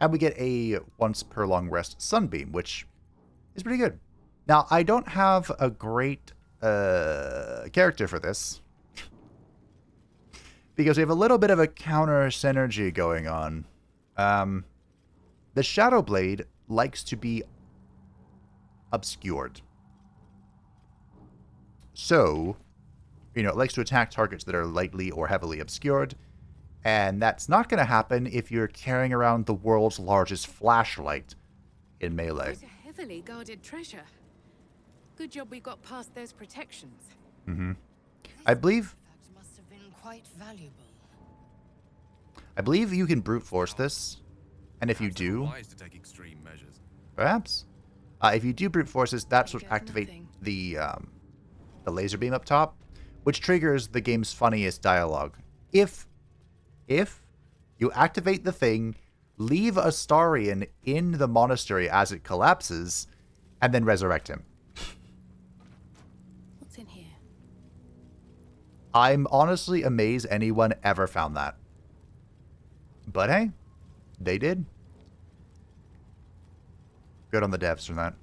And we get a once per long rest Sunbeam, which is pretty good. Now, I don't have a great character for this. Because we have a little bit of a counter synergy going on. The Shadow Blade likes to be obscured. So... you know, it likes to attack targets that are lightly or heavily obscured. And that's not going to happen if you're carrying around the world's largest flashlight in melee. It's a heavily guarded treasure. Good job we got past those protections. I believe Must have been quite valuable. you can brute force this. And if you do, Wise to take extreme measures. perhaps, if you do brute force this, that's what There's activate nothing. the laser beam up top, which triggers the game's funniest dialogue. If you activate the thing, leave Astarion in the monastery as it collapses, and then resurrect him. What's in here? I'm honestly amazed anyone ever found that. But hey, they did. Good on the devs for that.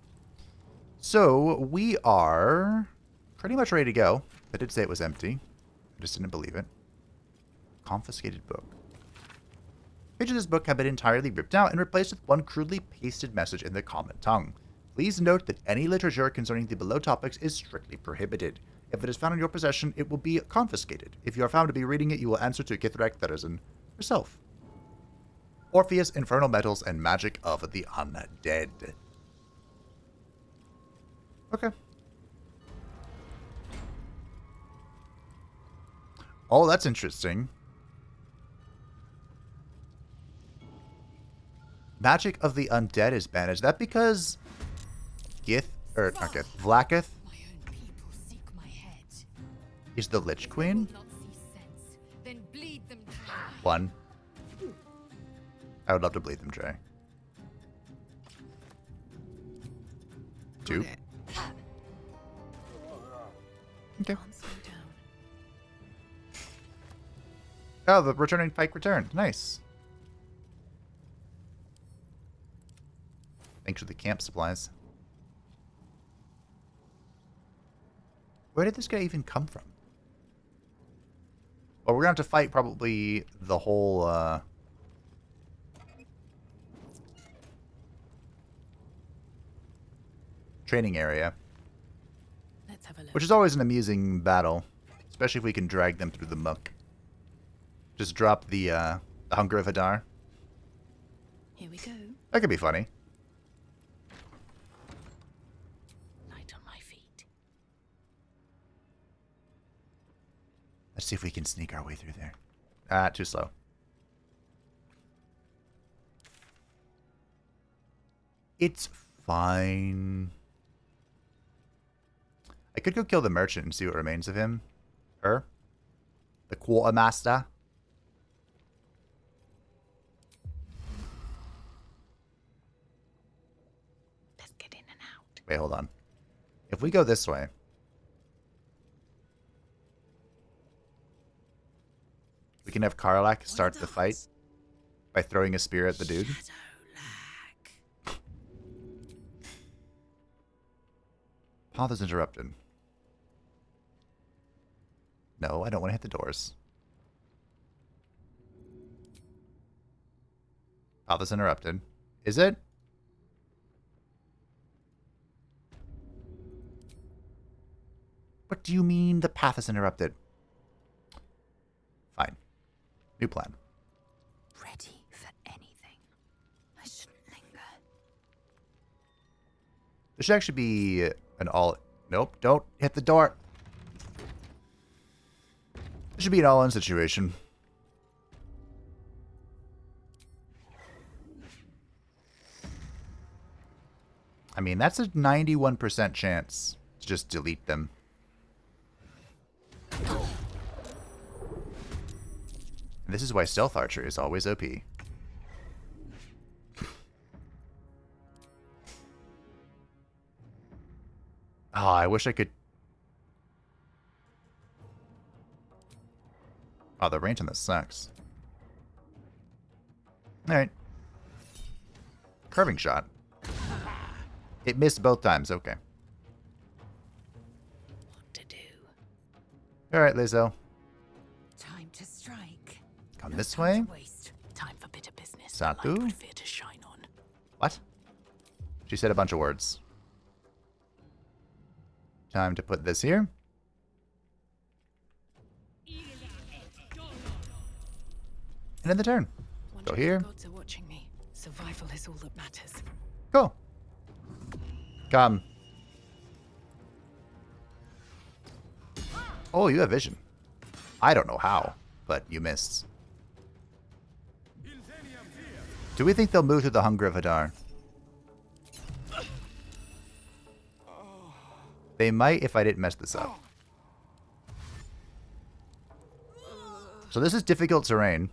So, we are pretty much ready to go. I did say it was empty. I just didn't believe it. Confiscated book. Pages of this book have been entirely ripped out and replaced with one crudely pasted message in the common tongue. Please note that any literature concerning the below topics is strictly prohibited. If it is found in your possession, it will be confiscated. If you are found to be reading it, you will answer to Kith'rak, that is in yourself. Orpheus, Infernal Metals, and Magic of the Undead. Okay. Oh, that's interesting. Magic of the Undead is banned. Is that because Vlaakith My own people seek my head. is the Lich If they Queen? will not see sense, then bleed them dry. 1. I would love to bleed them dry. 2. Okay. Can't slow down. Oh, the returning pike returned. Nice. Thanks for the camp supplies. Where did this guy even come from? Well, we're going to have to fight probably the whole, training area. Let's have a look. Which is always an amusing battle. Especially if we can drag them through the muck. Just drop the Hunger of Hadar. Here we go. That could be funny. Let's see if we can sneak our way through there. Ah, too slow. It's fine. I could go kill the merchant and see what remains of him. Her. The quartermaster. Let's get in and out. Wait, hold on. If we go this way... we can have Kith'rak start the fight by throwing a spear at the dude. Path is interrupted. No, I don't want to hit the doors. Path is interrupted. Is it? What do you mean the path is interrupted? Fine. New plan. Ready for anything. I shouldn't linger. There should actually be an all... Nope, don't hit the door. This should be an all-in situation. I mean, that's a 91% chance to just delete them. And this is why Stealth Archer is always OP. Oh, I wish I could... Oh, the range on this sucks. Alright. Curving shot. It missed both times, okay. What to do? Alright, Lae'zel. Time to strike. Come this way. Waste. Time for bitter business. Satu. Light fear to shine on. What? She said a bunch of words. Time to put this here. And in the turn. Go here. Gods are watching me. Survival is all that matters. Cool. Come. Oh, you have vision. I don't know how, but you missed. Do we think they'll move to the Hunger of Hadar? They might if I didn't mess this up. So this is difficult terrain.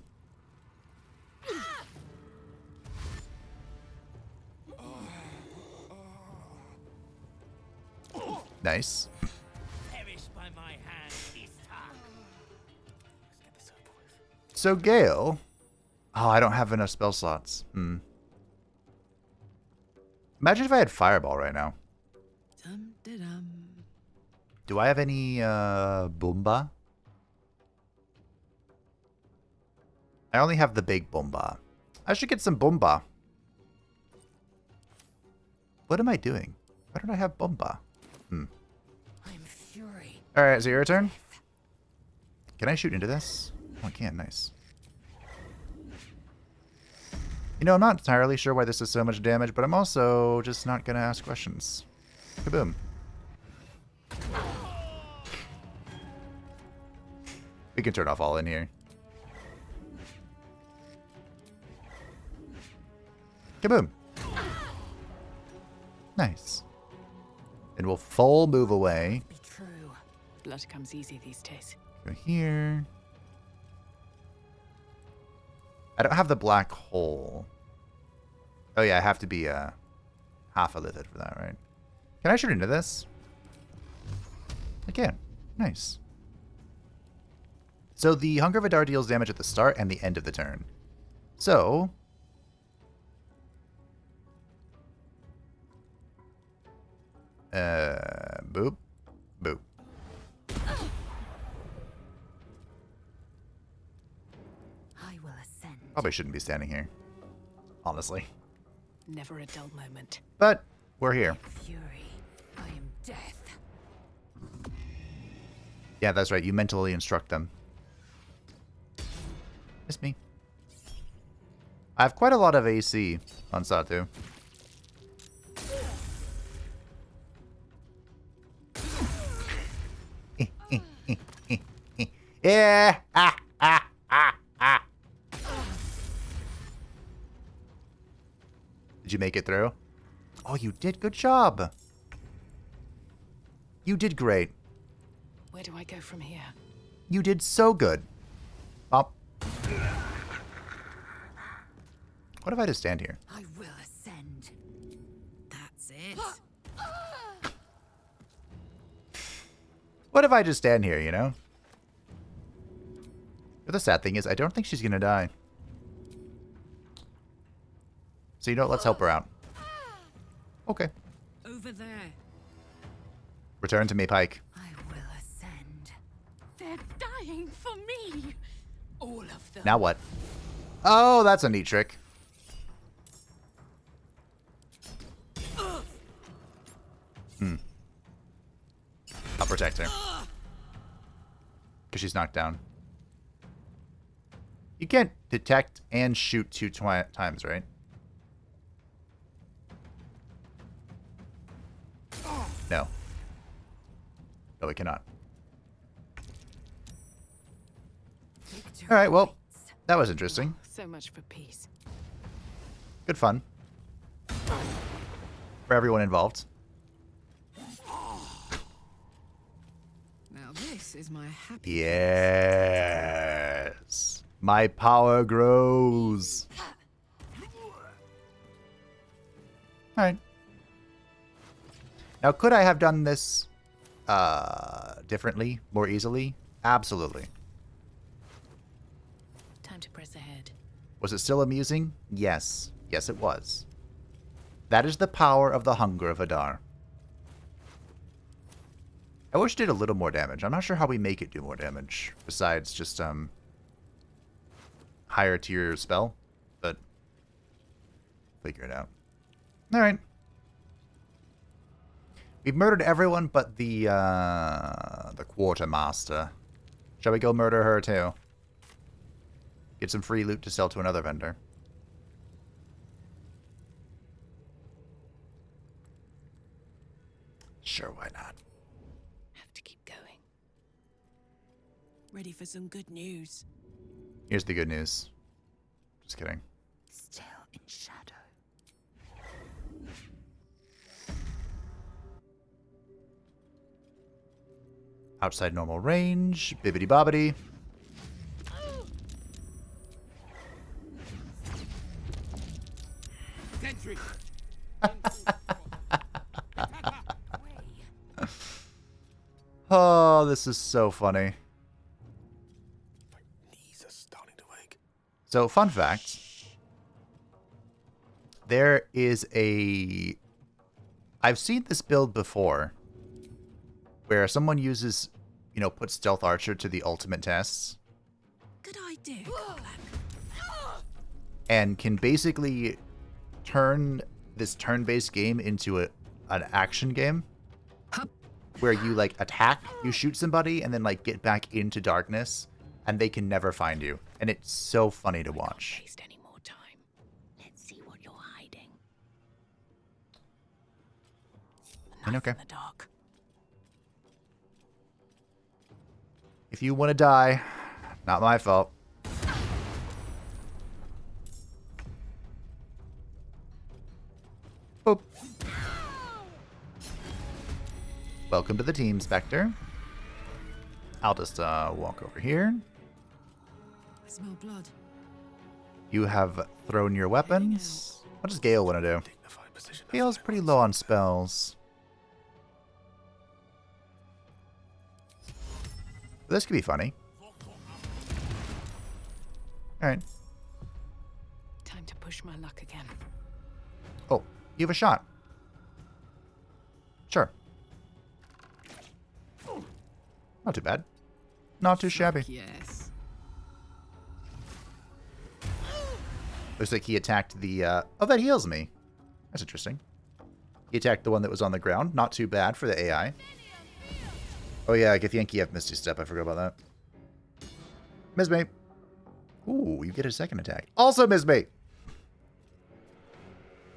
Nice. So Gale... Oh, I don't have enough spell slots. Imagine if I had Fireball right now. Do I have any Boomba? I only have the big Boomba. I should get some Boomba. What am I doing? Why don't I have Boomba? I'm fury. Alright, is it your turn? Can I shoot into this? Oh, I can. Nice. You know, I'm not entirely sure why this is so much damage, but I'm also just not going to ask questions. Kaboom. We can turn off all in here. Kaboom. Nice. And we'll full move away. Be true. Blood comes easy these days. Go here. I don't have the black hole. Oh yeah, I have to be half a lithid for that, right? Can I shoot into this? I can. Nice. So the Hunger of Hadar deals damage at the start and the end of the turn. So... boop. Boop. I will ascend. Probably shouldn't be standing here. Honestly. Never a dull moment. But we're here. Fury. I am death. Yeah, that's right. You mentally instruct them. It's me. I have quite a lot of AC on Satu. Yeah. Ah, ah, ah, ah. Did you make it through? Oh, you did. Good job. You did great. Where do I go from here? You did so good. Up. What if I just stand here? I will ascend. That's it. What if I just stand here, you know? But the sad thing is, I don't think she's gonna die. So you know what? Let's help her out. Okay. Over there. Return to me, Pike. I will ascend. They're dying for me. All of them. Now what? Oh, that's a neat trick. I'll protect her. Because she's knocked down. You can't detect and shoot 2 times, right? No. No, we cannot. Alright, well, that was interesting. So much for peace. Good fun. For everyone involved. Now this is my happy. Yes. My power grows. Alright. Now, could I have done this differently, more easily? Absolutely. Time to press ahead. Was it still amusing? Yes. Yes, it was. That is the power of the hunger of Adar. I wish it did a little more damage. I'm not sure how we make it do more damage, besides just higher tier spell, but figure it out. Alright. We've murdered everyone but the quartermaster. Shall we go murder her too? Get some free loot to sell to another vendor. Sure, why not? Have to keep going. Ready for some good news. Here's the good news. Just kidding. Still in shadow. Outside normal range. Bibbidi bobbidi. Sentry. Oh, this is so funny. Knees are starting to ache. So, fun fact. There is a... I've seen this build before. Where someone uses, you know, put Stealth Archer to the ultimate tests. Good idea. And can basically turn this turn-based game into an action game. Where you, like, attack, you shoot somebody, and then, like, get back into darkness. And they can never find you. And it's so funny to watch. Waste any more time. Let's see what you're hiding. Okay. In the dark. If you want to die, not my fault. Boop. Welcome to the team, Spectre. I'll just walk over here. I smell blood. You have thrown your weapons. What does Gale want to do? Gale's pretty low on spells. This could be funny. Alright. Time to push my luck again. Oh, you have a shot. Sure. Not too bad. Not too shabby. Yes. Looks like he attacked the... Oh, that heals me. That's interesting. He attacked the one that was on the ground. Not too bad for the AI. Oh yeah, Gith'rak have Misty Step. I forgot about that. Miss me. Ooh, you get a second attack. Also miss me.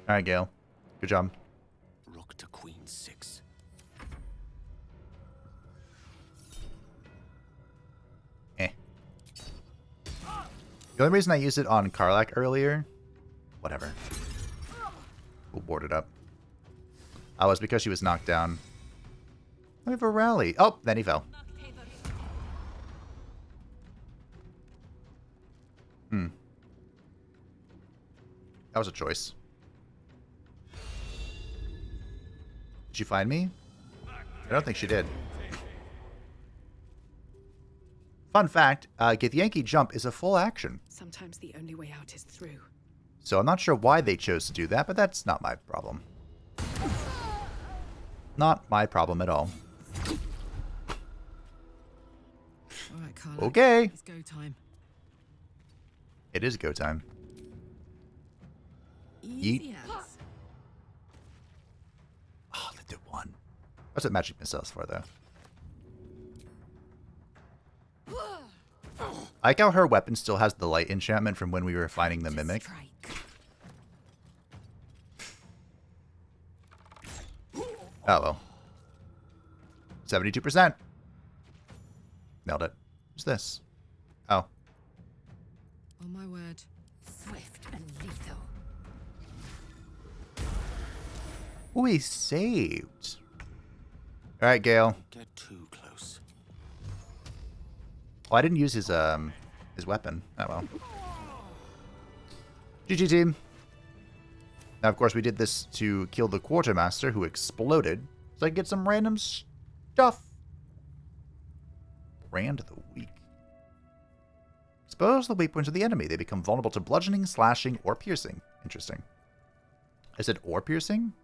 Alright, Gale. Good job. Rook to queen 6. The only reason I used it on Kith'rak earlier, whatever. We'll board it up. Was because she was knocked down. We have a rally. Oh, then he fell. That was a choice. Did she find me? I don't think she did. Fun fact, Gith'yanki jump is a full action. Sometimes the only way out is through. So I'm not sure why they chose to do that, but that's not my problem. Not my problem at all. All right, Carla. Okay. It's go time. It is go time. Easy Yeet. as. Oh, they did one. What's what magic missiles for, though? I like how her weapon still has the light enchantment from when we were fighting the mimic. Oh, well. 72%. Nailed it. What's this? Oh. On my word. Swift and lethal. We saved. All right, Gale. Get too close. Oh, I didn't use his weapon. Oh well. GG team. Now, of course, we did this to kill the quartermaster who exploded, so I could get some random stuff. Brand of the week. Expose the weak points of the enemy. They become vulnerable to bludgeoning, slashing, or piercing. Interesting. I said or piercing?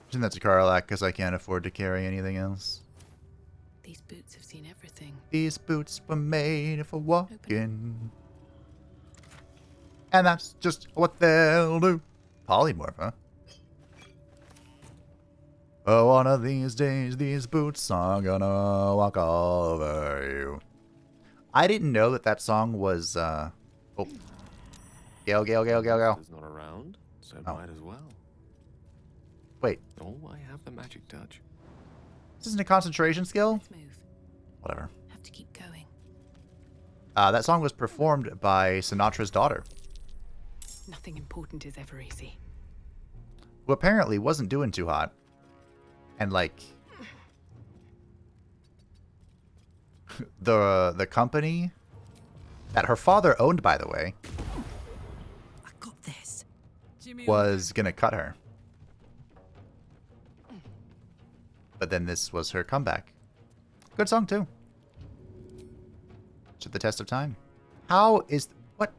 Isn't that to Kith'rak because I can't afford to carry anything else? These boots have seen everything. These boots were made for walking. And that's just what they'll do. Polymorph, huh? Oh, one of these days, these boots are gonna walk all over you. I didn't know that that song was, oh. Gale. He's not around, so might as well. Wait. Oh, I have the magic touch. This isn't a concentration skill? Let's move. Whatever. Have to keep going. That song was performed by Sinatra's daughter, Nothing important is ever easy. who apparently wasn't doing too hot. And, like, the company that her father owned, by the way, I got this. was gonna cut her. But then this was her comeback. Good song, too. Stood the test of time. How is... What?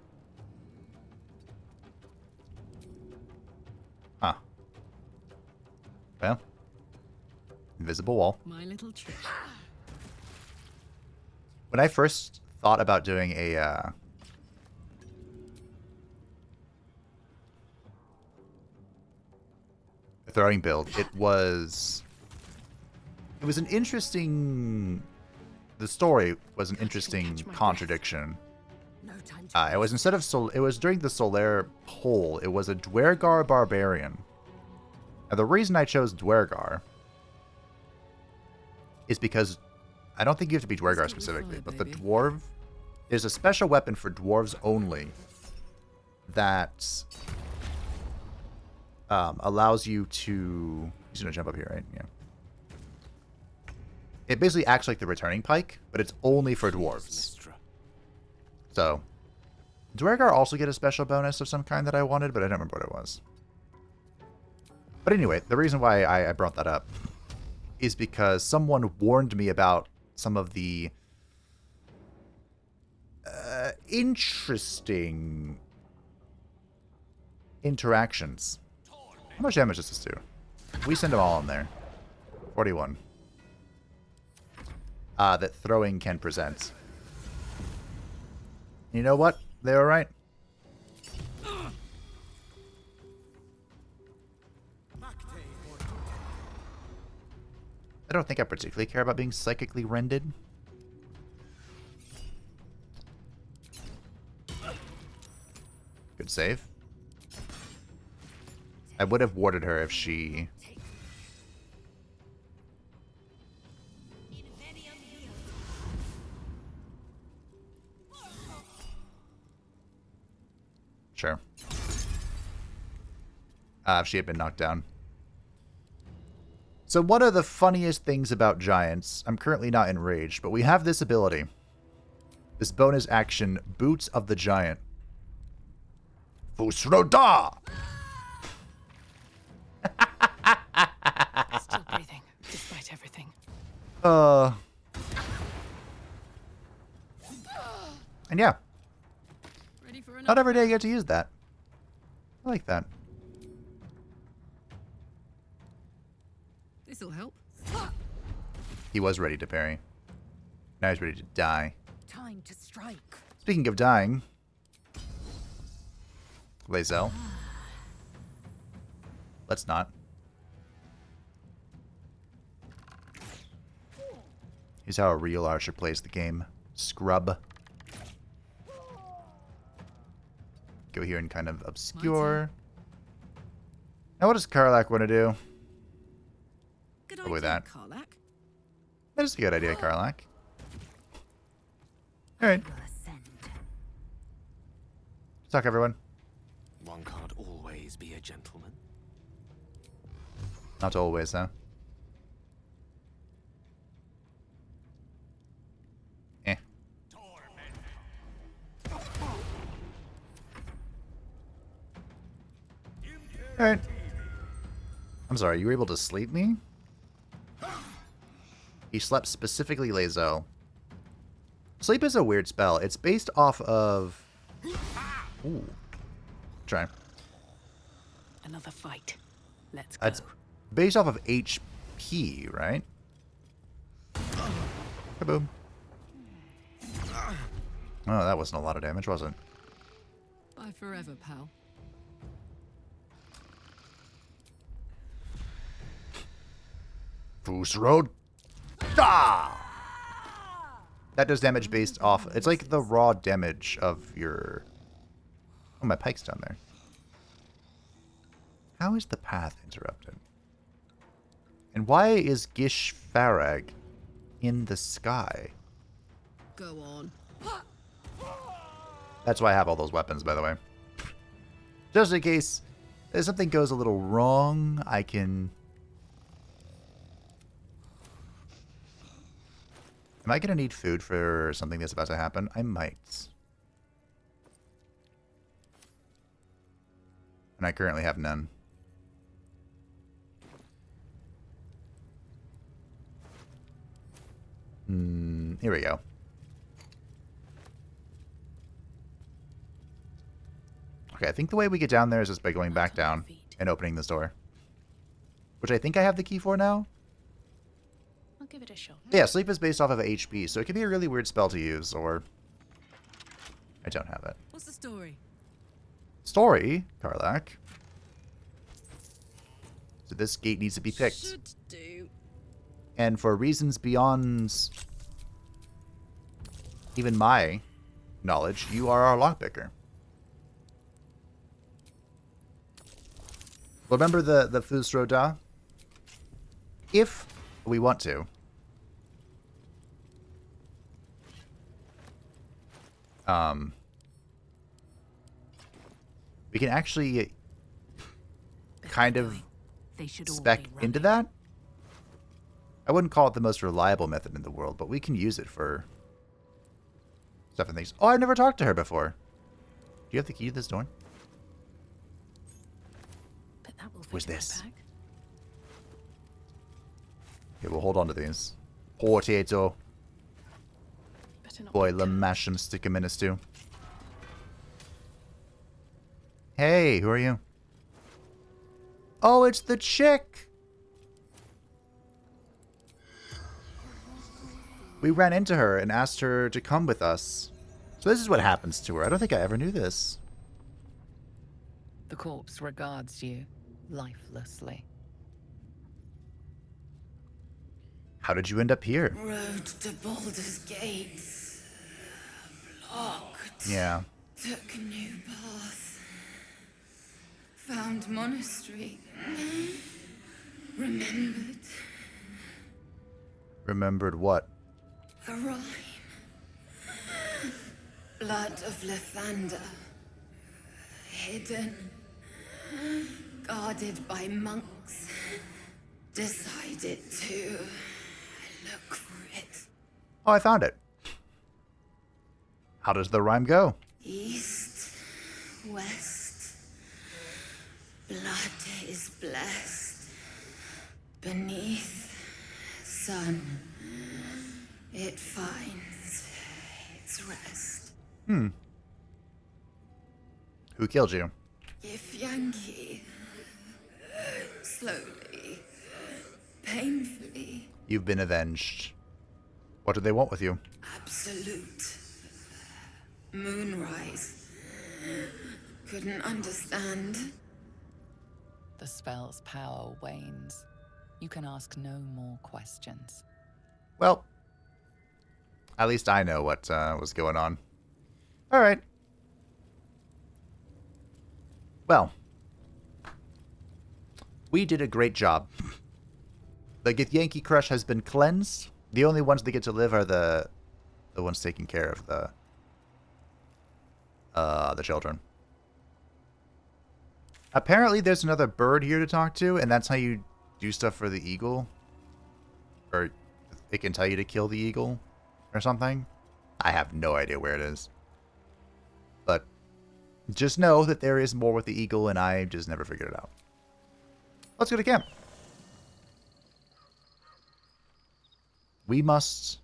Huh. Well. Invisible wall. My little trick. When I first thought about doing a throwing build, it was an interesting... The story was an interesting contradiction. It was instead of it was during the Solaire poll. It was a Dwergar barbarian. Now the reason I chose Dwergar is because I don't think you have to be Dwergar specifically, but the dwarf, there's a special weapon for dwarves only that allows you to. He's gonna jump up here, right? Yeah. It basically acts like the returning pike, but it's only for dwarves. So, Dwergar also get a special bonus of some kind that I wanted, but I don't remember what it was. But anyway, the reason why I brought that up is because someone warned me about some of the interesting interactions. How much damage does this do? We send them all in there. 41. That throwing can present. You know what? They were right. I don't think I particularly care about being psychically rended. Good save. I would have warded her if she... Sure. If she had been knocked down. So one of the funniest things about giants, I'm currently not enraged, but we have this ability. This bonus action, Boots of the Giant. Fusroda! Still breathing, despite everything. And yeah. Ready for Not every day you get to use that. I like that. This'll help. He was ready to parry. Now he's ready to die. Time to strike. Speaking of dying, Lae'zel. Let's not. Here's how a real archer plays the game. Scrub. Go here and kind of obscure. Now what does Kith'rak want to do? Good Go with idea, that. Kith'rak. That is a good idea, Kith'rak. Alright. Suck, everyone. One can't always be a gentleman. Not always, though. Eh. Alright. I'm sorry, you were able to sleep me? He slept specifically Lae'zel. Sleep is a weird spell. It's based off of... Ooh. Try. Another fight. Let's go. It's based off of HP, right? Kaboom. Oh, that wasn't a lot of damage, was it? Bye forever, pal. Fusroda! That does damage based off... It's like the raw damage of your... Oh, my pike's down there. How is the path interrupted? And why is Gith'rak in the sky? Go on. That's why I have all those weapons, by the way. Just in case if something goes a little wrong, I can... Am I going to need food for something that's about to happen? I might. And I currently have none. Here we go. Okay, I think the way we get down there is just by going back down and opening this door. Which I think I have the key for now. I'll give it a shot. Yeah, sleep is based off of HP, so it can be a really weird spell to use, or... I don't have it. What's the story? Story, Kith'rak. So this gate needs to be picked. Should do. And for reasons beyond even my knowledge, you are our lockpicker. Remember the Fusroda? If we want to. We can actually kind of spec into that. I wouldn't call it the most reliable method in the world, but we can use it for stuff and things. Oh, I've never talked to her before. Do you have the key to this door? But that will What's fit in my this? bag. Okay, we'll hold on to these. Potato. Better not Boil them, mash them, stick them in a stew. Hey, who are you? Oh, it's the chick! We ran into her and asked her to come with us. So this is what happens to her. I don't think I ever knew this. The corpse regards you lifelessly. How did you end up here? Road to Baldur's Gates. Blocked. Yeah. Took a new path. Found monastery. Remembered. Remembered what? A rhyme. Blood of Lathander. hidden, guarded by monks, decided to look for it. Oh, I found it. How does the rhyme go? East, west, blood is blessed. Beneath sun, it finds its rest. Who killed you? If Yankee, slowly, painfully, You've been avenged. What do they want with you? absolute. Moonrise. Couldn't understand. The spell's power wanes. You can ask no more questions. Well, at least I know what was going on. All right. Well, we did a great job. The Githyanki crush has been cleansed. The only ones that get to live are the ones taking care of the children. Apparently, there's another bird here to talk to, and that's how you do stuff for the eagle. Or it can tell you to kill the eagle or something. I have no idea where it is. But just know that there is more with the eagle, and I just never figured it out. Let's go to camp. We must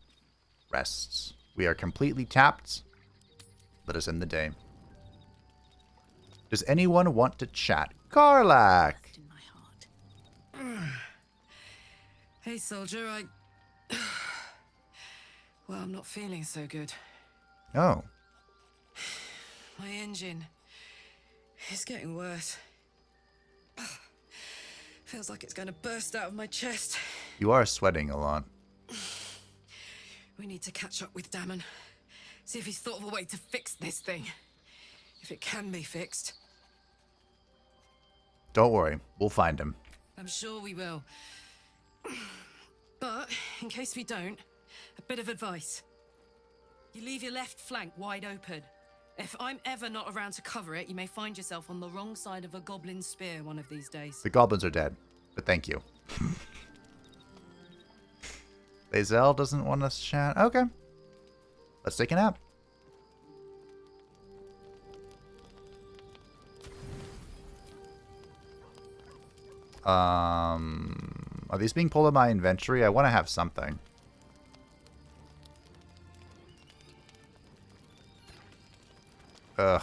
rest. We are completely tapped. Let us end the day. Does anyone want to chat? Karlak! In my heart. Hey, soldier, well, I'm not feeling so good. Oh. My engine is getting worse. Feels like it's going to burst out of my chest. You are sweating a lot. We need to catch up with Damon. See if he's thought of a way to fix this thing. If it can be fixed. Don't worry. We'll find him. I'm sure we will. But, in case we don't, a bit of advice. You leave your left flank wide open. If I'm ever not around to cover it, you may find yourself on the wrong side of a goblin spear one of these days. The goblins are dead, but thank you. Lae'zel doesn't want us to chat. Okay. Let's take a nap. Are these being pulled in my inventory? I want to have something. Ugh.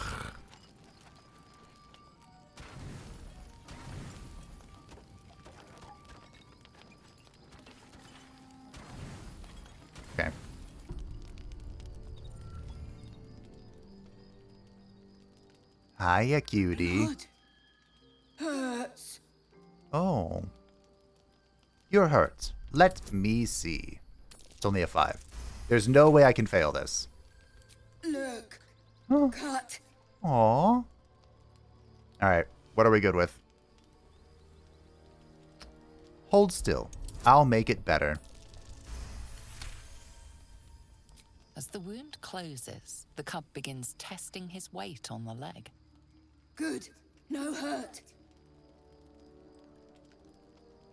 Okay. Hiya, cutie. Hurts. Oh. You're hurt. Let me see. It's only a 5. There's no way I can fail this. Look. Oh. Cut. Aw. Alright, what are we good with? Hold still. I'll make it better. As the wound closes, the cub begins testing his weight on the leg. Good. No hurt.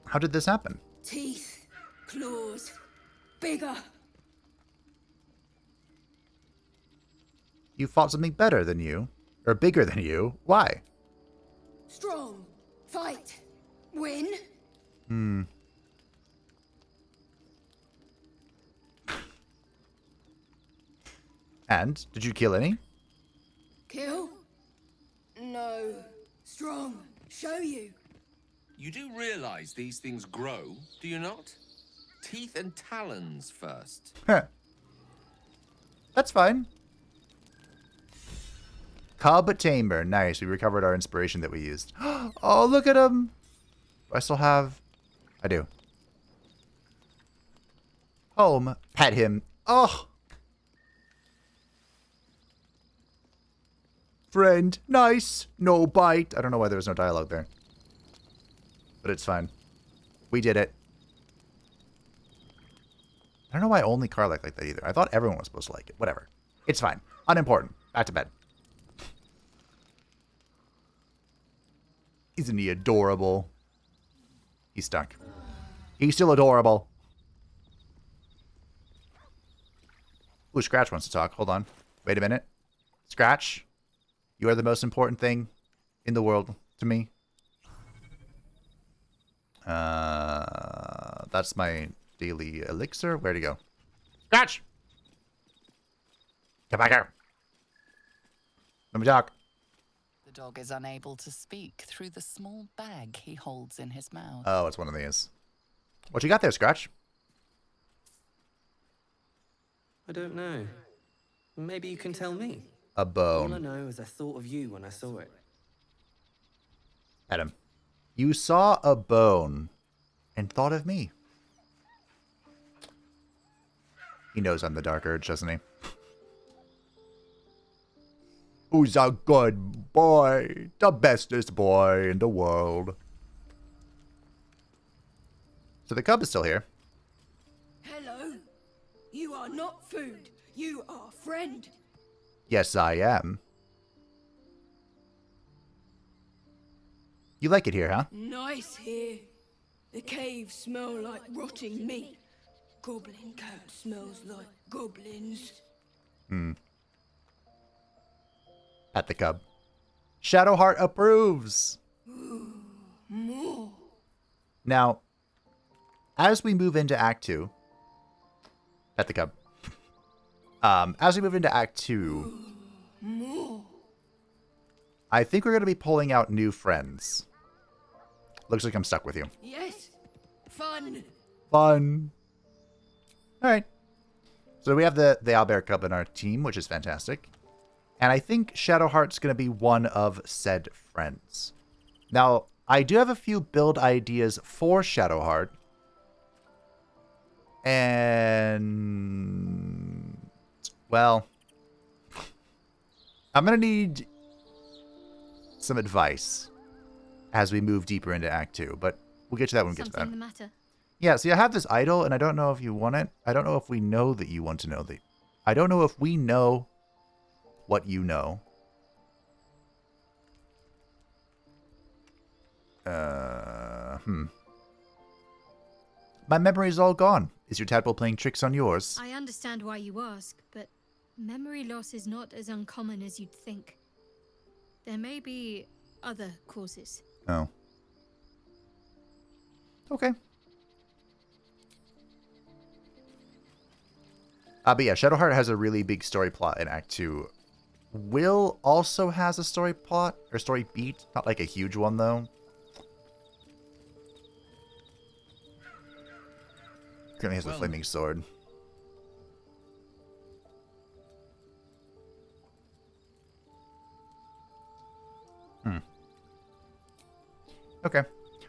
How did this happen? Teeth. Claws. Bigger. You fought something better than you. Or bigger than you. Why? Strong. Fight. Win. And, did you kill any? Kill? No. Strong. Show you. You do realize these things grow, do you not? Teeth and talons first. Heh. That's fine. Cub Tamer. Nice. We recovered our inspiration that we used. Oh, look at him. Do I still have... I do. Home. Pet him. Oh. Friend. Nice. No bite. I don't know why there was no dialogue there. But it's fine. We did it. I don't know why only Karlak like that either. I thought everyone was supposed to like it. Whatever. It's fine. Unimportant. Back to bed. Isn't he adorable? He's stuck. He's still adorable. Ooh, Scratch wants to talk. Hold on. Wait a minute. Scratch, you are the most important thing in the world to me. That's my daily elixir. Where'd he go? Scratch! Come back here. Let me talk. The dog is unable to speak through the small bag he holds in his mouth. Oh, it's one of these. What you got there, Scratch? I don't know. Maybe you can tell me. A bone. All I know is I thought of you when I saw it. Adam, you saw a bone and thought of me. He knows I'm the Dark Urge, doesn't he? Who's a good boy? The bestest boy in the world. So the cub is still here. Hello. You are not food. You are friend. Yes, I am. You like it here, huh? Nice here. The caves smell like rotting meat. Goblin camp smells like goblins. At the cub. Shadowheart approves. More. Now, as we move into Act 2, at the cub. As we move into Act 2, More. I think we're going to be pulling out new friends. Looks like I'm stuck with you. Yes. Fun. Fun. All right. So we have the owlbear cub in our team, which is fantastic. And I think Shadowheart's going to be one of said friends. Now, I do have a few build ideas for Shadowheart. And, well, I'm going to need some advice as we move deeper into Act 2. But we'll get to that when we get to that. Something the matter? Yeah, see, I have this idol, and I don't know if you want it. I don't know if we know that you want to know. I don't know if we know what you know. My memory's all gone. Is your tadpole playing tricks on yours? I understand why you ask, but memory loss is not as uncommon as you'd think. There may be other causes. Oh. Okay. But yeah, Shadowheart has a really big story plot in Act 2. Will also has a story plot, or story beat. Not like a huge one, though. Currently has a flaming sword. Okay.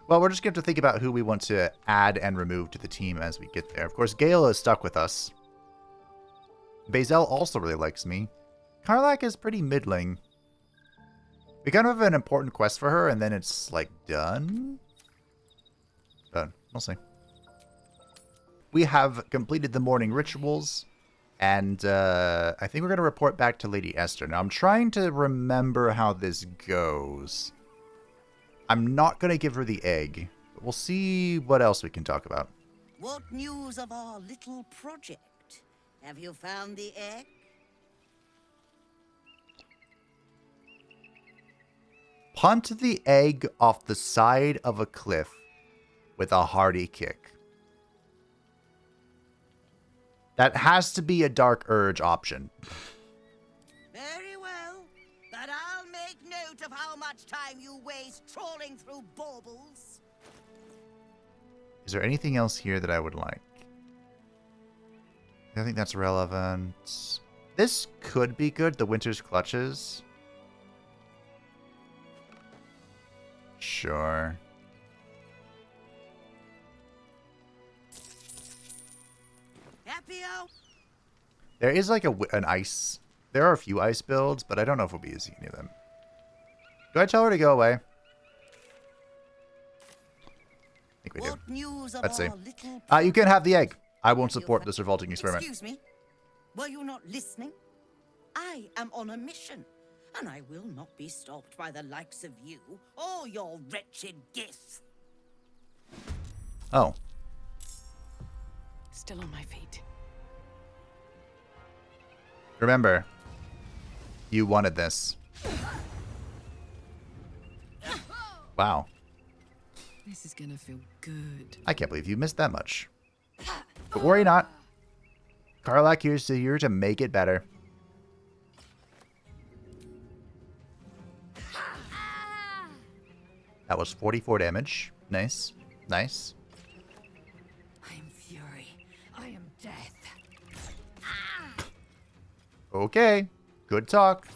Well, we're just going to have to think about who we want to add and remove to the team as we get there. Of course, Gale is stuck with us. Lae'zel also really likes me. Kith'rak is pretty middling. We kind of have an important quest for her, and then it's, like, done? But we'll see. We have completed the morning rituals, and I think we're going to report back to Lady Esther. Now, I'm trying to remember how this goes. I'm not going to give her the egg, but we'll see what else we can talk about. What news of our little project? Have you found the egg? Punt the egg off the side of a cliff with a hearty kick. That has to be a Dark Urge option. Very well, but I'll make note of how much time you waste trawling through baubles. Is there anything else here that I would like? I think that's relevant. This could be good, the Winter's Clutches. Sure. Happy-o? There is like an ice... There are a few ice builds, but I don't know if we'll be using any of them. Do I tell her to go away? I think we do. Let's see. You can have the egg. I won't support this revolting experiment. Excuse me? Were you not listening? I am on a mission. and I will not be stopped by the likes of you or your wretched gifts. Oh. Still on my feet. Remember, you wanted this. Wow. This is gonna feel good. I can't believe you missed that much. But worry not. Kith'rak is here to make it better. That was 44 damage. Nice. Nice. I am fury. I am death. Okay. Good talk.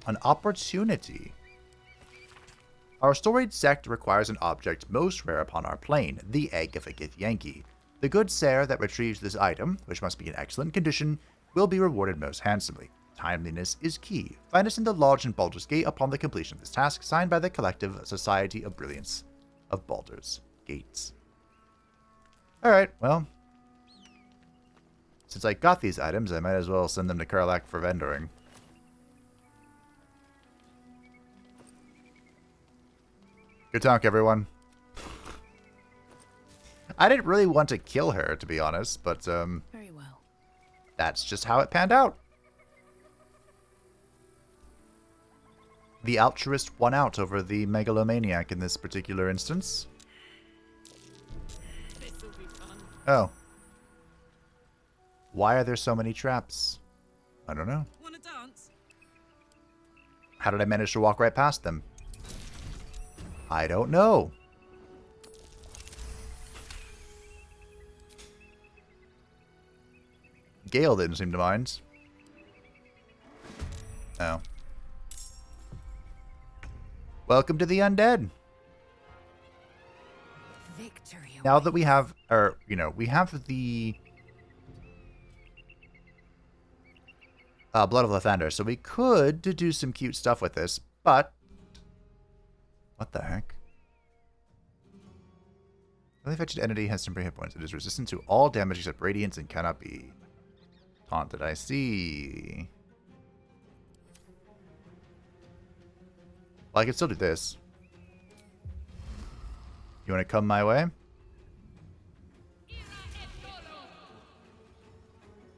An opportunity. Our storied sect requires an object most rare upon our plane, the egg of a Githyanki. The good Sare that retrieves this item, which must be in excellent condition, will be rewarded most handsomely. Timeliness is key. Find us in the lodge in Baldur's Gate upon the completion of this task, signed by the Collective Society of Brilliance of Baldur's Gates. Alright, well. Since I got these items, I might as well send them to Kith'rak for vendoring. Good talk, everyone. I didn't really want to kill her, to be honest, but Very well. That's just how it panned out. The altruist won out over the megalomaniac in this particular instance. This'll be fun. Oh. Why are there so many traps? I don't know. Wanna dance? How did I manage to walk right past them? I don't know. Gale didn't seem to mind. Oh. Welcome to the undead. Victory. Now that we have, we have the Blood of Lathander, so we could do some cute stuff with this, but what the heck? The fetched entity has temporary hit points. It is resistant to all damage except radiance and cannot be taunted. I see. Well, I can still do this. You want to come my way?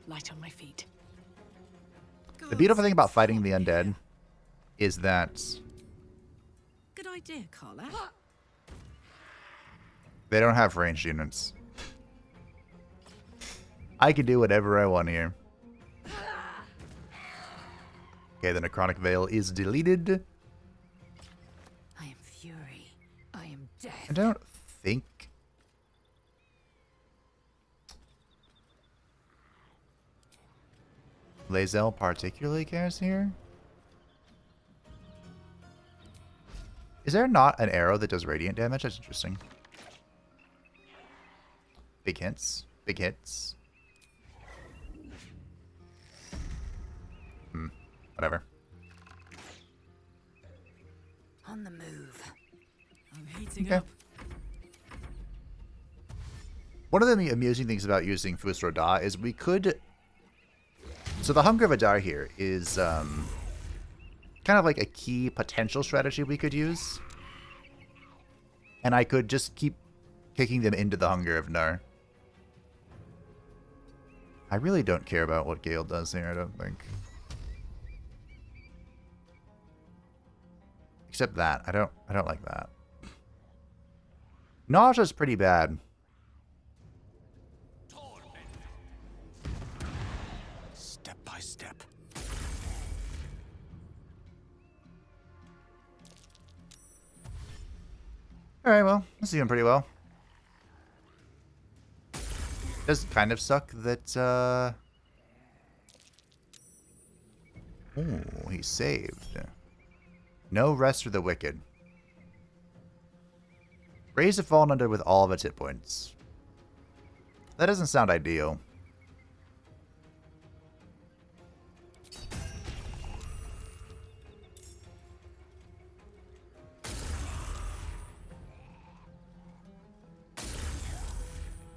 Light on my feet. The beautiful thing about fighting the undead is that Good idea, Carla. they don't have ranged units. I can do whatever I want here. Okay, the Necrotic Veil is deleted. I am fury. I am death. I don't think... Lae'zel particularly cares here. Is there not an arrow that does radiant damage? That's interesting. Big hits. Big hits. Whatever. On the move. I'm heating Okay. up. One of the amusing things about using Fus Rodah is we could... So the Hunger of Adar here is kind of like a key potential strategy we could use. And I could just keep kicking them into the Hunger of Nar. I really don't care about what Gale does here, I don't think. Except that. I don't like that. Nausea's pretty bad. Step by step. Alright, well, this is doing pretty well. Does kind of suck that, Oh, he saved. No rest for the wicked. Raise the fallen under with all of its hit points. That doesn't sound ideal.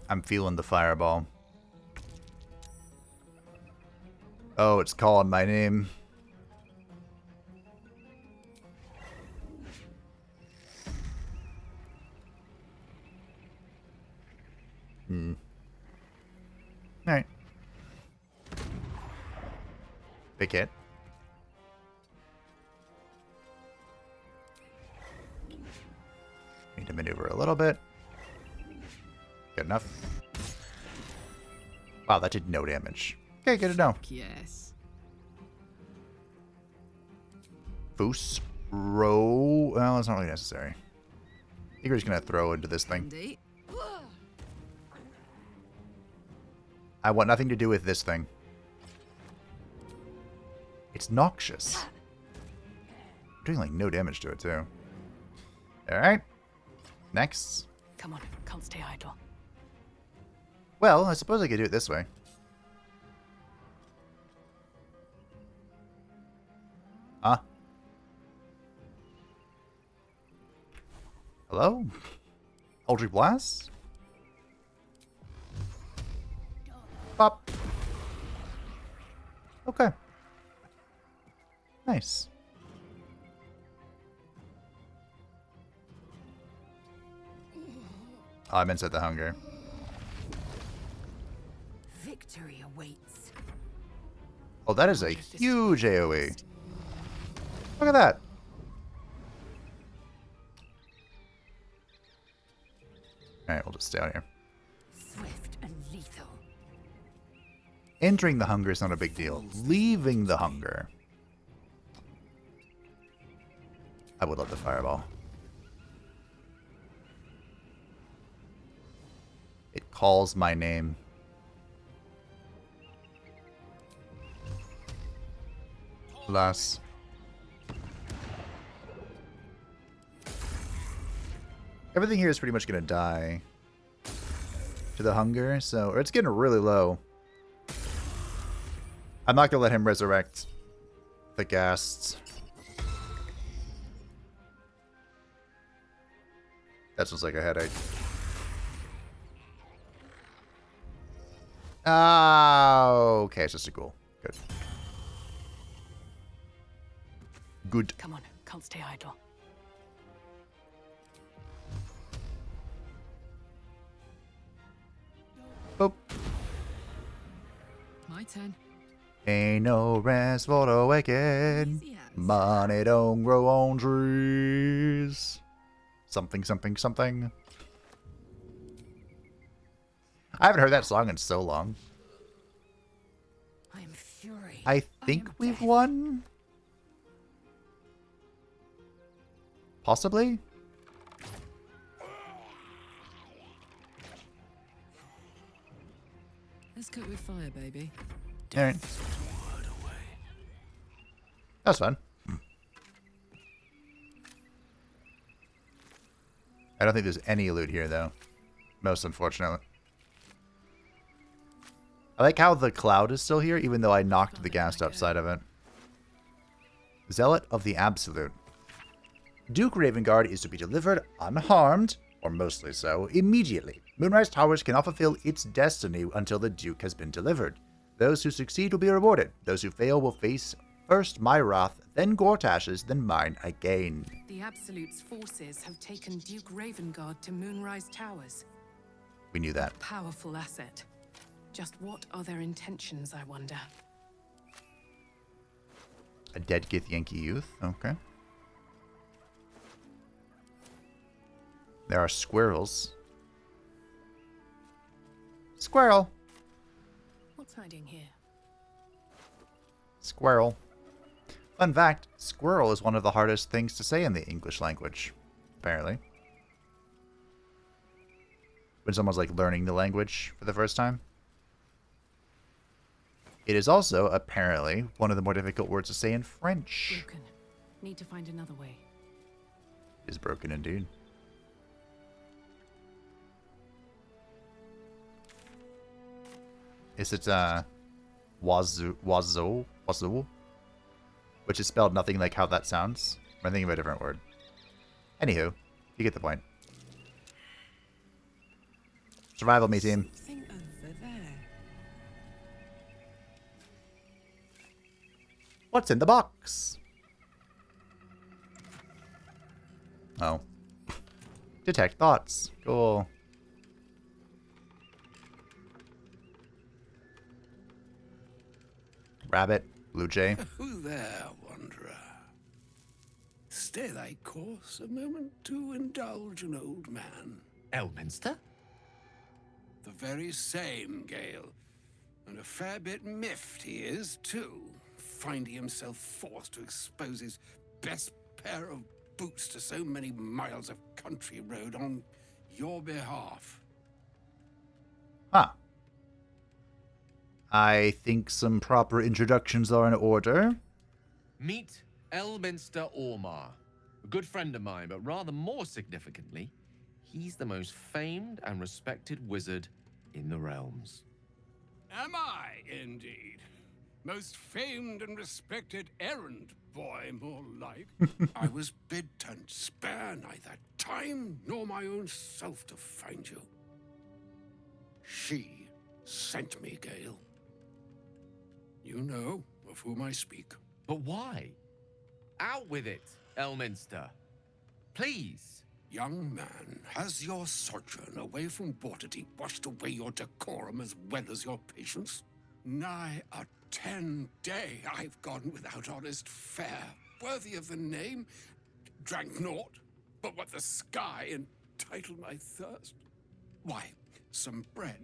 I'm feeling the fireball. Oh, it's calling my name. Alright. Big hit. Need to maneuver a little bit. Good enough. Wow, that did no damage. Okay, good to know. Yes. Foos. Row. Well, it's not really necessary. I think we're just gonna throw into this thing. Indeed. I want nothing to do with this thing. It's noxious. I'm doing like no damage to it too. Alright. Next. Come on, can't stay idle. Well, I suppose I could do it this way. Huh? Hello? Eldritch Blast? Pop. Okay. Nice. Oh, I meant set the hunger. Victory awaits. Oh, that is a huge AoE. Look at that. Alright, we'll just stay out here. Swift and lethal. Entering the hunger is not a big deal. Leaving the hunger. I would love the fireball. It calls my name. Alas. Everything here is pretty much going to die to the hunger, so or it's getting really low. I'm not going to let him resurrect the ghasts. That sounds like a headache. Oh, okay, it's just a ghoul. Good. Good. Come on, can't stay idle. Oh. My turn. Ain't no rest for the wicked. Money don't grow on trees. Something, something, something. I haven't heard that song in so long. I am fury. I think we've won? Possibly? Let's cook with fire, baby. Alright. That's fun. I don't think there's any loot here, though. Most unfortunately. I like how the cloud is still here, even though I knocked the ghast outside of it. Zealot of the Absolute. Duke Ravengard is to be delivered unharmed, or mostly so, immediately. Moonrise Towers cannot fulfill its destiny until the Duke has been delivered. Those who succeed will be rewarded. Those who fail will face first my wrath, then Gortash's, then mine again. The Absolute's forces have taken Duke Ravengard to Moonrise Towers. We knew that. Powerful asset. Just what are their intentions, I wonder? A dead Githyanki youth. Okay. There are squirrels. Squirrel. What's hiding here? Squirrel. Fun fact, squirrel is one of the hardest things to say in the English language, apparently. When someone's like learning the language for the first time. It is also, apparently, one of the more difficult words to say in French. Broken. Need to find another way. It is broken indeed. Is it, Wazo? Which is spelled nothing like how that sounds. I'm thinking of a different word. Anywho, you get the point. Survival me, team. Something over there. What's in the box? Oh. Detect thoughts. Cool. Rabbit. Blue jay. Who there, wanderer? Stay thy course a moment to indulge an old man. Elminster? The very same, Gale. And a fair bit miffed he is, too, finding himself forced to expose his best pair of boots to so many miles of country road on your behalf. Huh. I think some proper introductions are in order. Meet Elminster Ormar, a good friend of mine, but rather more significantly, he's the most famed and respected wizard in the realms. Am I, indeed? Most famed and respected errand boy, more like. I was bid to spare neither time nor my own self to find you. She sent me, Gale. You know of whom I speak. But why? Out with it, Elminster. Please. Young man, has your sojourn away from Waterdeep washed away your decorum as well as your patience? Nigh a 10-day I've gone without honest fare, worthy of the name. Drank naught, but what the sky entitled my thirst. Why, some bread,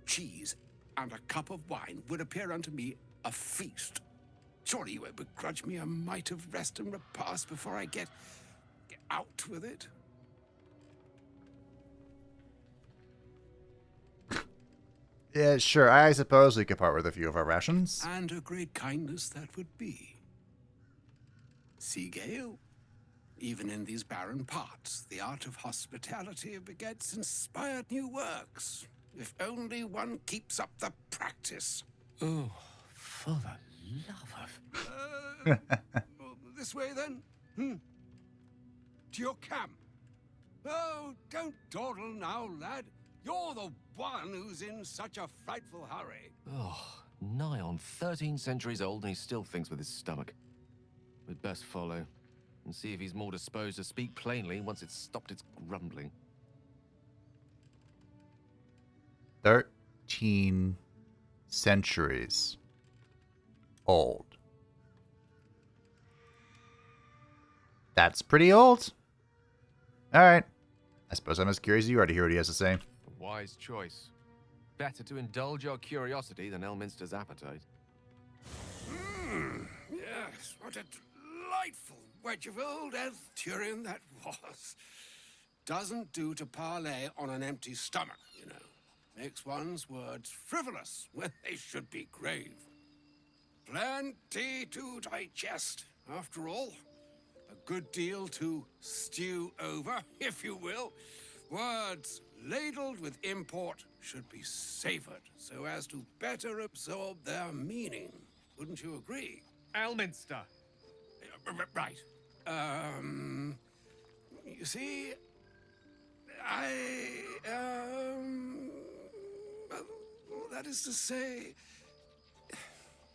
cheese, and a cup of wine would appear unto me a feast. Surely you would begrudge me a mite of rest and repast before I get out with it? Yeah, sure. I suppose we could part with a few of our rations. And a great kindness that would be. See, Gale, even in these barren parts, the art of hospitality begets inspired new works. If only one keeps up the practice. Oh, for the love of... This way, then? To your camp. Oh, don't dawdle now, lad. You're the one who's in such a frightful hurry. Oh, nigh on 13 centuries old and he still thinks with his stomach. We'd best follow and see if he's more disposed to speak plainly once it's stopped its grumbling. 13 centuries old. That's pretty old. All right. I suppose I'm as curious as you are to hear what he has to say. A wise choice. Better to indulge your curiosity than Elminster's appetite. Yes, what a delightful wedge of old Arthurian that was. Doesn't do to parley on an empty stomach, you know. Makes one's words frivolous when they should be grave. Plenty to digest, after all. A good deal to stew over, if you will. Words ladled with import should be savored so as to better absorb their meaning. Wouldn't you agree? Elminster! Right. You see, that is to say,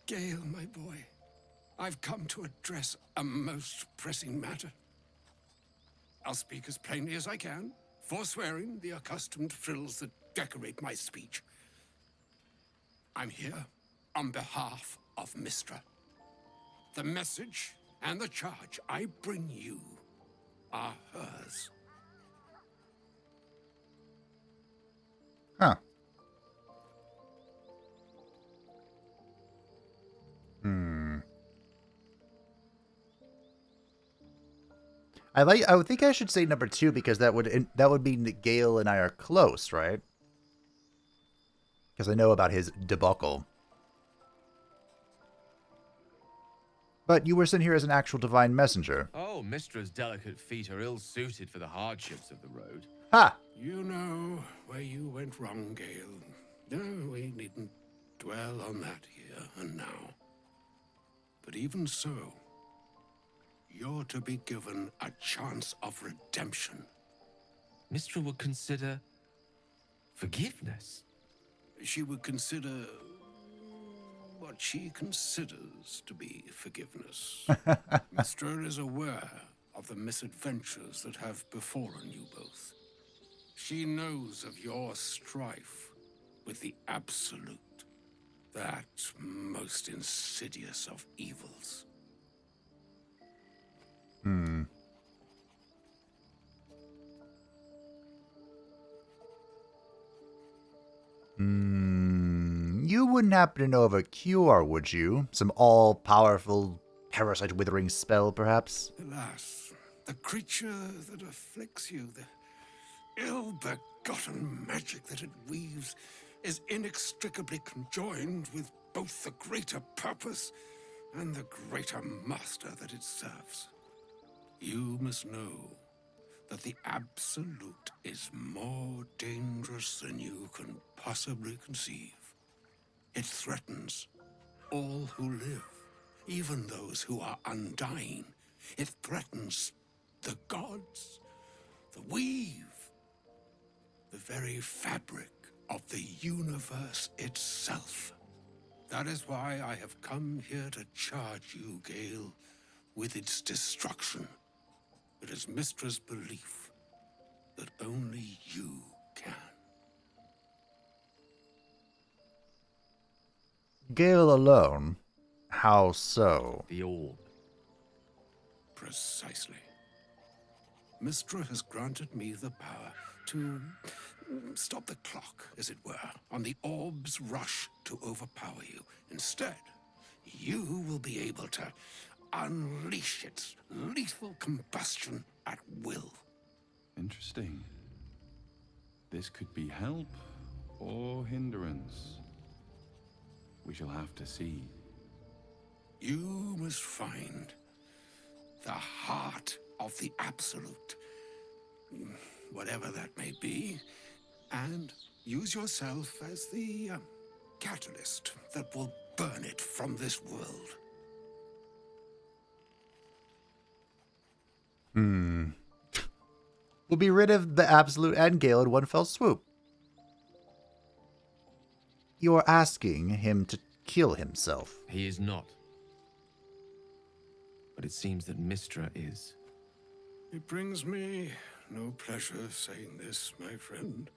Gale, my boy, I've come to address a most pressing matter. I'll speak as plainly as I can, forswearing the accustomed frills that decorate my speech. I'm here on behalf of Mystra. The message and the charge I bring you are hers. Huh. I would think I should say number 2 because that would mean that Gale and I are close, right? Because I know about his debacle. But you were sent here as an actual divine messenger. Oh, Mistra's delicate feet are ill-suited for the hardships of the road. Ha! You know where you went wrong, Gale. No, we needn't dwell on that here and now. But even so, you're to be given a chance of redemption. Mistra would consider forgiveness. She would consider, what she considers to be forgiveness. Mystra is aware of the misadventures that have befallen you both. She knows of your strife with the Absolute, that most insidious of evils. You wouldn't happen to know of a cure, would you? Some all-powerful parasite withering spell, perhaps? Alas, the creature that afflicts you, the ill-begotten magic that it weaves, is inextricably conjoined with both the greater purpose and the greater master that it serves. You must know that the Absolute is more dangerous than you can possibly conceive. It threatens all who live, even those who are undying. It threatens the gods, the weave, the very fabric of the universe itself. That is why I have come here to charge you, Gale, with its destruction. It is Mystra's belief that only you can. Gale alone? How so? The orb. Precisely. Mystra has granted me the power to stop the clock, as it were, on the orb's rush to overpower you. Instead, you will be able to unleash its lethal combustion at will. Interesting. This could be help or hindrance. We shall have to see. You must find the heart of the Absolute, whatever that may be, and use yourself as the catalyst that will burn it from this world. We'll be rid of the Absolute and Gale in one fell swoop. You're asking him to kill himself. He is not. But it seems that Mystra is. It brings me no pleasure saying this, my friend,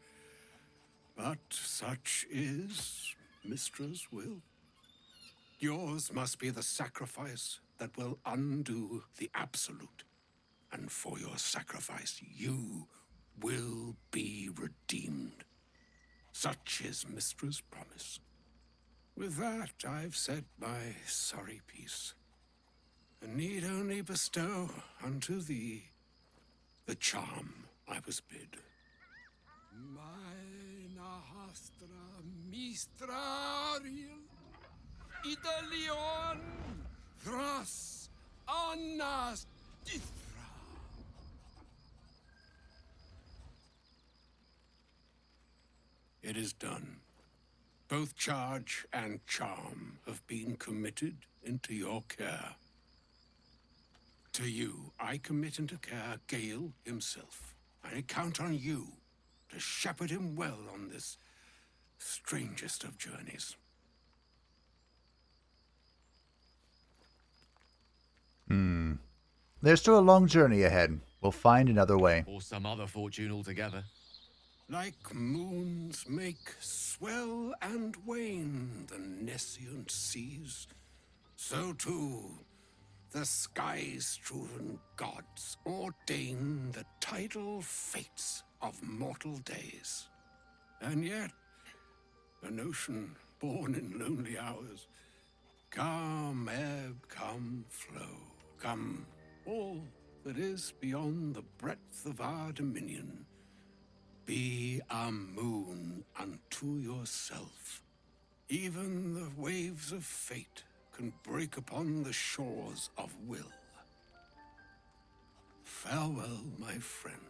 but such is Mystra's will. Yours must be the sacrifice that will undo the Absolute. And for your sacrifice, you will be redeemed. Such is Mystra's promise. With that, I've said my sorry piece, and need only bestow unto thee the charm I was bid. Mina hastra mistrariel idelion thras annas dithra. It is done. Both charge and charm have been committed into your care. To you, I commit into care Gale himself. I count on you to shepherd him well on this strangest of journeys. There's still a long journey ahead. We'll find another way. Or some other fortune altogether. Like moons make swell and wane the nescient seas, so too the sky-strewn gods ordain the tidal fates of mortal days. And yet, an ocean born in lonely hours, come ebb, come flow, come all that is beyond the breadth of our dominion. Be a moon unto yourself. Even the waves of fate can break upon the shores of will. Farewell, my friend.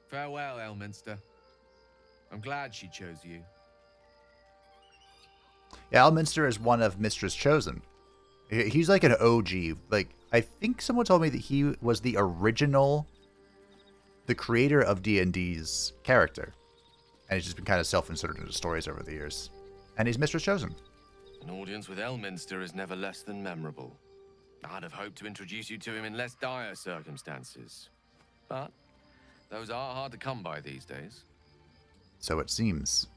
Farewell, Elminster. I'm glad she chose you. Yeah, Elminster is one of Mystra's chosen. He's like an OG. Like, I think someone told me that he was the creator of D&D's character. And he's just been kind of self-inserted into stories over the years. And he's Mystra's chosen. An audience with Elminster is never less than memorable. I'd have hoped to introduce you to him in less dire circumstances. But those are hard to come by these days. So it seems.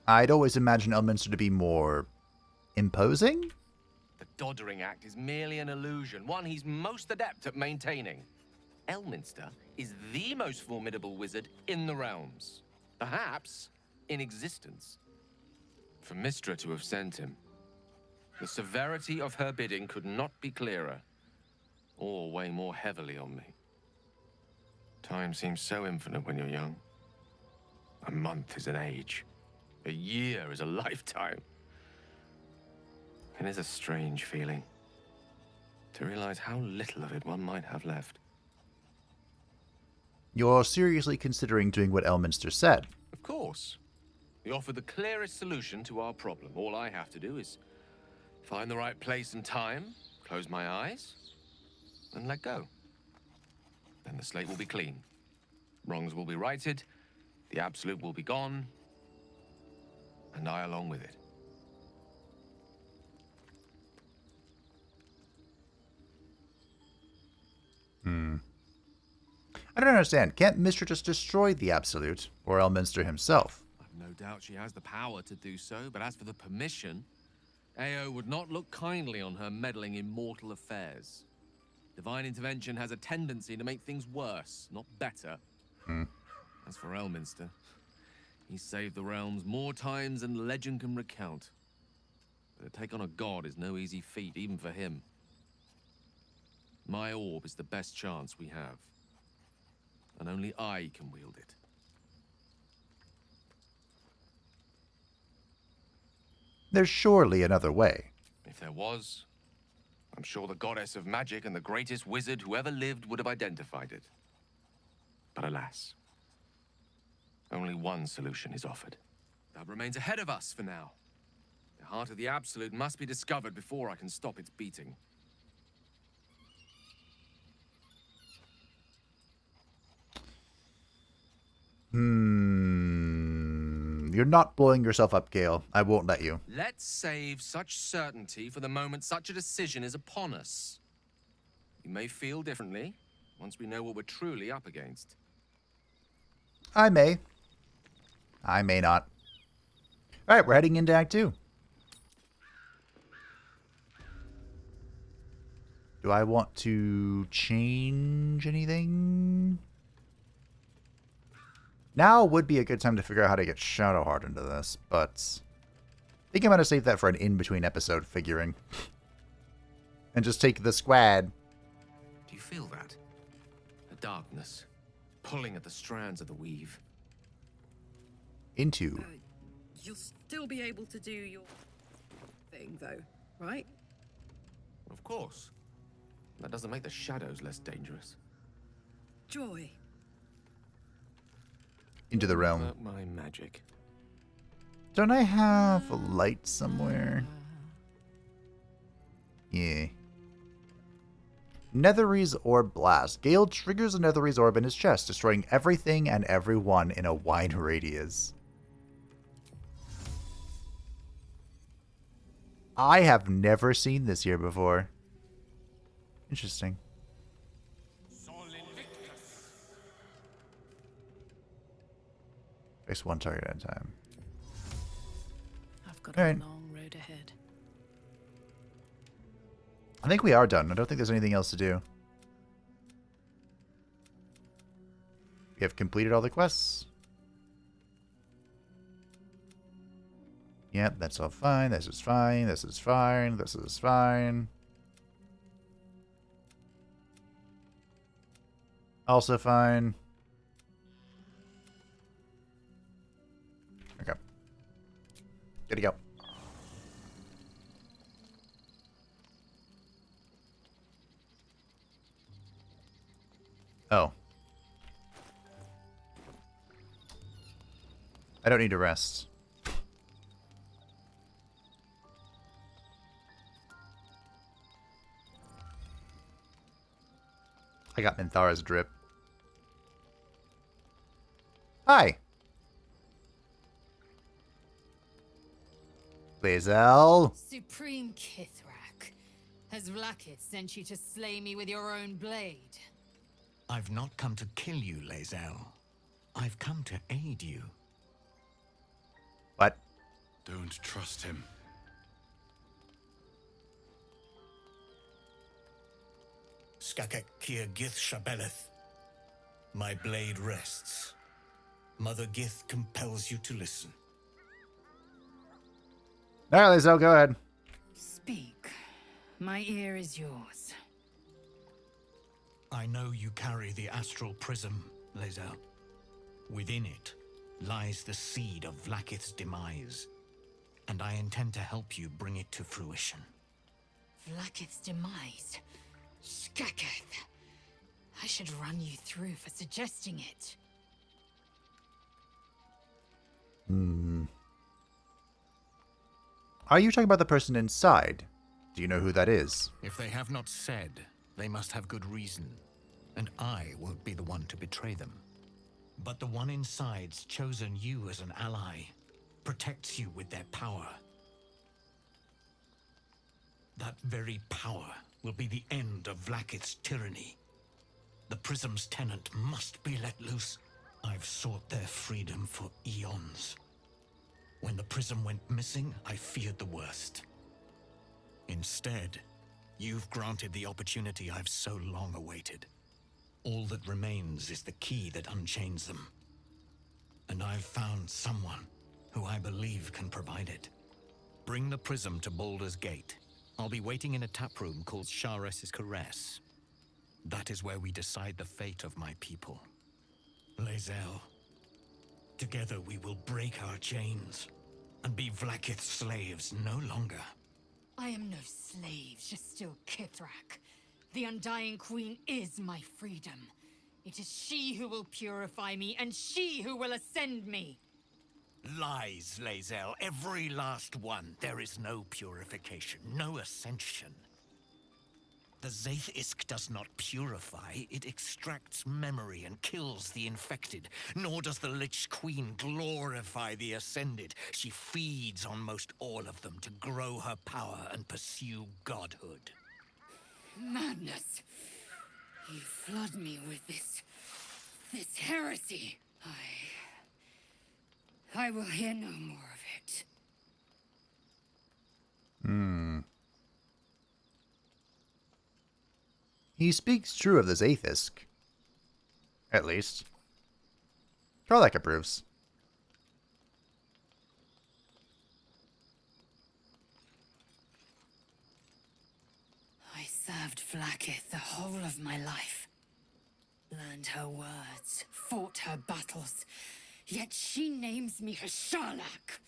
I'd always imagined Elminster to be more imposing? The Doddering Act is merely an illusion, one he's most adept at maintaining. Elminster is the most formidable wizard in the realms. Perhaps in existence. For Mystra to have sent him, the severity of her bidding could not be clearer, or weigh more heavily on me. Time seems so infinite when you're young. A month is an age. A year is a lifetime. It is a strange feeling to realize how little of it one might have left. You're seriously considering doing what Elminster said? Of course. We offer the clearest solution to our problem. All I have to do is find the right place and time, close my eyes, and let go. Then the slate will be clean. Wrongs will be righted, the absolute will be gone, and I along with it. I don't understand. Can't Mystra just destroy the Absolute, or Elminster himself? I've no doubt she has the power to do so, but as for the permission, Ao would not look kindly on her meddling in mortal affairs. Divine intervention has a tendency to make things worse, not better. As for Elminster, he's saved the realms more times than legend can recount. But to take on a god is no easy feat, even for him. My orb is the best chance we have. And only I can wield it. There's surely another way. If there was, I'm sure the goddess of magic and the greatest wizard who ever lived would have identified it. But alas, only one solution is offered. That remains ahead of us for now. The heart of the Absolute must be discovered before I can stop its beating. You're not blowing yourself up, Gale. I won't let you. Let's save such certainty for the moment such a decision is upon us. You may feel differently once we know what we're truly up against. I may. I may not. Alright, we're heading into Act 2. Do I want to change anything? Now would be a good time to figure out how to get Shadowheart into this, but I think I'm going to save that for an in-between episode figuring. And just take the squad. Do you feel that? The darkness, pulling at the strands of the weave. Into. You'll still be able to do your thing, though, right? Of course. That doesn't make the shadows less dangerous. Joy. Into the realm. My magic. Don't I have a light somewhere? Yeah. Netherese Orb Blast. Gale triggers a Netherese Orb in his chest, destroying everything and everyone in a wide radius. I have never seen this here before. Interesting. Face one target at a time. I've got All right. a long road ahead. I think we are done. I don't think there's anything else to do. We have completed all the quests. Yep, that's all fine. This is fine. This is fine. This is fine. Also fine. Okay. Good to go. Oh. I don't need to rest. I got Minthara's drip. Hi. Lae'zel. Supreme Kith'rak, has Vlaakith sent you to slay me with your own blade? I've not come to kill you, Lae'zel. I've come to aid you. What? Don't trust him. Skakek Kier Gith Shabeleth. My blade rests. Mother Gith compels you to listen. All right, Lae'zel, go ahead. Speak. My ear is yours. I know you carry the astral prism, Lae'zel. Within it lies the seed of Vlaakith's demise, and I intend to help you bring it to fruition. Vlaakith's demise? Skaketh. I should run you through for suggesting it. Are you talking about the person inside? Do you know who that is? If they have not said, they must have good reason, and I won't be the one to betray them. But the one inside's chosen you as an ally, protects you with their power. That very power will be the end of Vlaakith's tyranny. The Prism's tenant must be let loose. I've sought their freedom for eons. When the Prism went missing, I feared the worst. Instead, you've granted the opportunity I've so long awaited. All that remains is the key that unchains them. And I've found someone who I believe can provide it. Bring the Prism to Baldur's Gate. I'll be waiting in a taproom called Shares's Caress. That is where we decide the fate of my people. Lae'zel, together we will break our chains and be Vlaakith's slaves no longer. I am no slave, just still Kith'rak. The Undying Queen is my freedom. It is she who will purify me, and she who will ascend me. Lies, Lae'zel, every last one. There is no purification, no ascension. The Zaith-Isk does not purify, it extracts memory and kills the infected. Nor does the Lich Queen glorify the ascended. She feeds on most all of them to grow her power and pursue godhood. Madness! You flood me with this heresy. I will hear no more of it. He speaks true of the Zaith-Isk. At least. Kith'rak approves. I served Vlaakith the whole of my life. Learned her words, fought her battles. Yet she names me her Sharlak.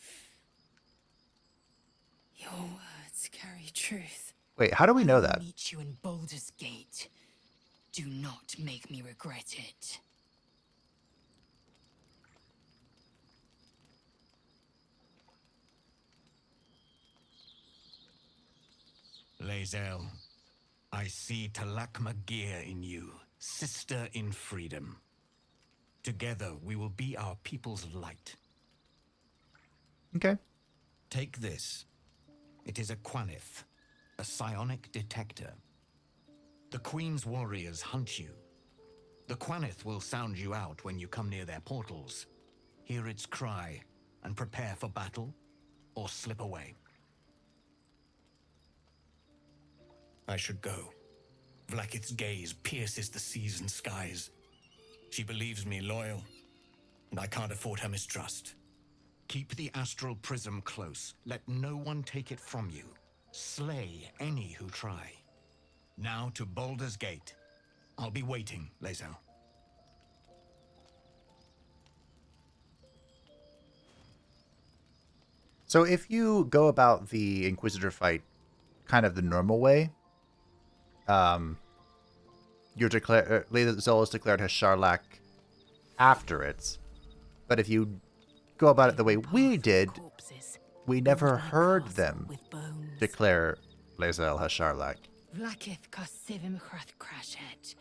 Your words carry truth. Wait, how do we know that? I will meet you in Baldur's Gate. Do not make me regret it. Lae'zel, I see Talakma Gear in you, sister in freedom. Together, we will be our people's light. Okay. Take this. It is a Quanith, a psionic detector. The Queen's warriors hunt you. The Quanith will sound you out when you come near their portals. Hear its cry and prepare for battle, or slip away. I should go. Vlaakith's gaze pierces the seas and skies. She believes me loyal, and I can't afford her mistrust. Keep the astral prism close. Let no one take it from you. Slay any who try. Now to Baldur's Gate. I'll be waiting, Lae'zel. So if you go about the Inquisitor fight kind of the normal way, Lae'zel is declared her Sharlak after it. But if you go about it the way we did, we never heard them declare Lae'zel her Sharlak. Vlaakith Kosivim Krashet.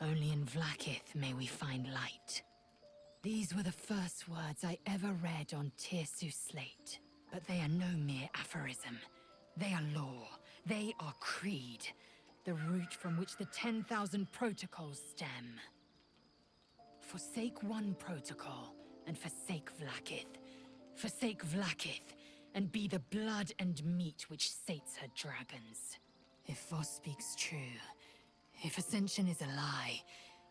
Only in Vlaakith may we find light. These were the first words I ever read on Tirsu's slate. But they are no mere aphorism. They are law. They are creed. The root from which the 10,000 protocols stem. Forsake one protocol, and forsake Vlaakith. Forsake Vlaakith, and be the blood and meat which sates her dragons. If Voss speaks true, if Ascension is a lie,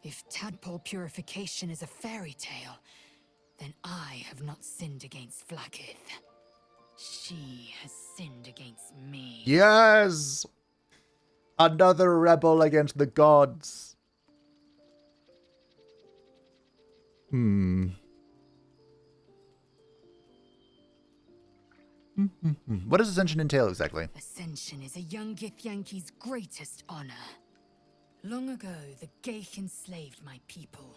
if tadpole purification is a fairy tale, then I have not sinned against Vlaakith. She has sinned against me. Yes! Another rebel against the gods. What does Ascension entail exactly? Ascension is a young Githyanki's greatest honor. Long ago, the Gale enslaved my people.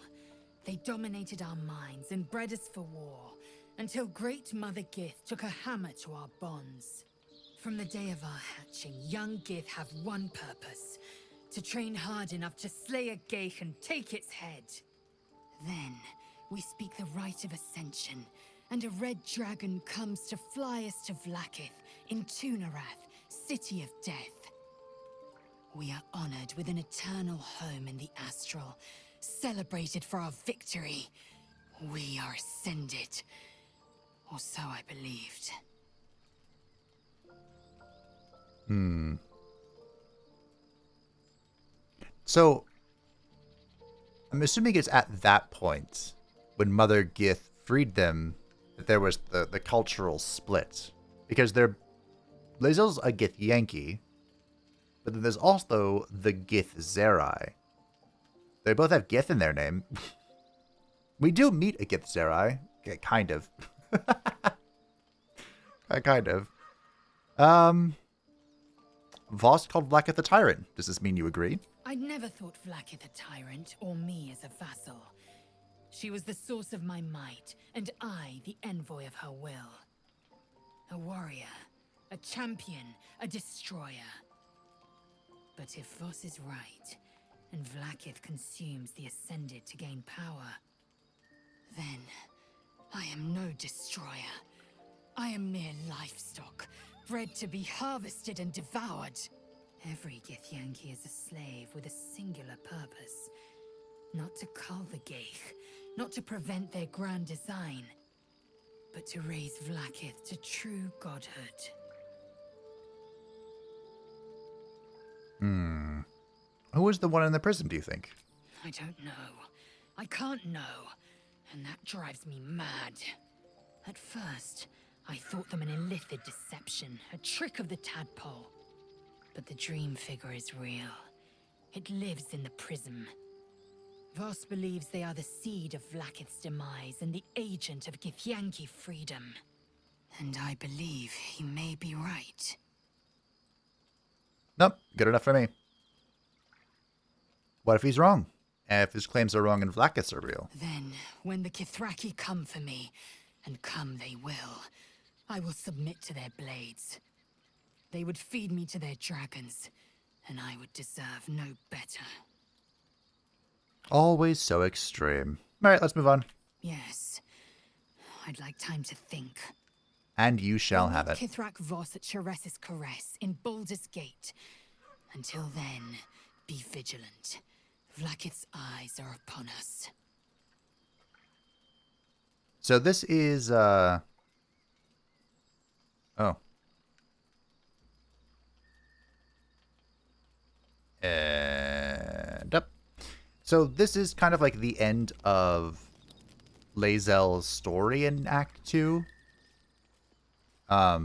They dominated our minds and bred us for war, until Great Mother Gith took a hammer to our bonds. From the day of our hatching, young Gith have one purpose: to train hard enough to slay a Gale and take its head. Then, we speak the rite of Ascension, and a red dragon comes to fly us to Vlaakith in Tunarath, City of Death. We are honored with an eternal home in the Astral, celebrated for our victory. We are ascended. Or so I believed. So, I'm assuming it's at that point, when Mother Gith freed them, that there was the cultural split. Because Lae'zel's a Githyanki, but then there's also the Githzerai. They both have Gith in their name. We do meet a Githzerai. Okay, kind of. Kind of. Voss called Vlaakith a tyrant. Does this mean you agree? I'd never thought Vlaakith a tyrant, or me as a vassal. She was the source of my might, and I the envoy of her will. A warrior, a champion, a destroyer. But if Voss is right, and Vlaakith consumes the Ascended to gain power, then I am no destroyer. I am mere livestock, bred to be harvested and devoured. Every Githyanki is a slave with a singular purpose. Not to cull the Gale, not to prevent their grand design, but to raise Vlaakith to true godhood. Who was the one in the prison, do you think? I don't know. I can't know. And that drives me mad. At first, I thought them an illithid deception, a trick of the tadpole. But the dream figure is real. It lives in the prism. Voss believes they are the seed of Vlaakith's demise and the agent of Githyanki freedom. And I believe he may be right. Nope, good enough for me. What if he's wrong? And if his claims are wrong and Vlaakith's are real? Then, when the Kithraki come for me, and come they I will submit to their blades. They would feed me to their dragons, and I would deserve no better. Always so extreme. Alright, let's move on. Yes. I'd like time to think. And you shall have it. Kith'rak Voss at Chares's Caress in Baldur's Gate. Until then, be vigilant. Vlaakith's eyes are upon us. So this is, oh. And up. So this is kind of like the end of Lae'zel's story in Act 2. Yeah,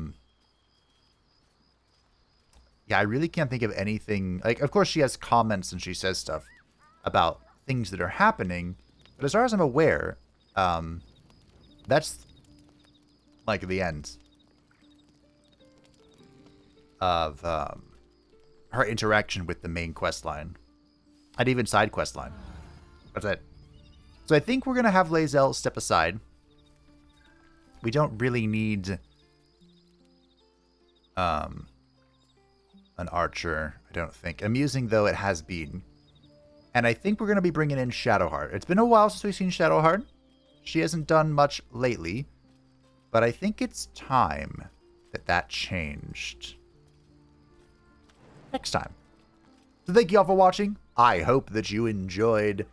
I really can't think of anything. Like, of course she has comments and she says stuff about things that are happening, but as far as I'm aware, that's like the end of her interaction with the main quest line, and even side quest line. That's it. So I think we're gonna have Lae'zel step aside. We don't really need an archer, I don't think. Amusing though it has been. And I think we're going to be bringing in Shadowheart. It's been a while since we've seen Shadowheart. She hasn't done much lately. But I think it's time that changed. Next time. So thank you all for watching. I hope that you enjoyed.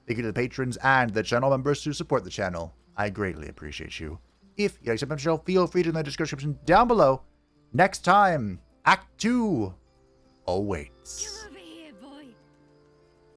Thank you to the patrons and the channel members who support the channel. I greatly appreciate you. If you like to support the show, feel free to in the description down below. Next time, Act 2 awaits.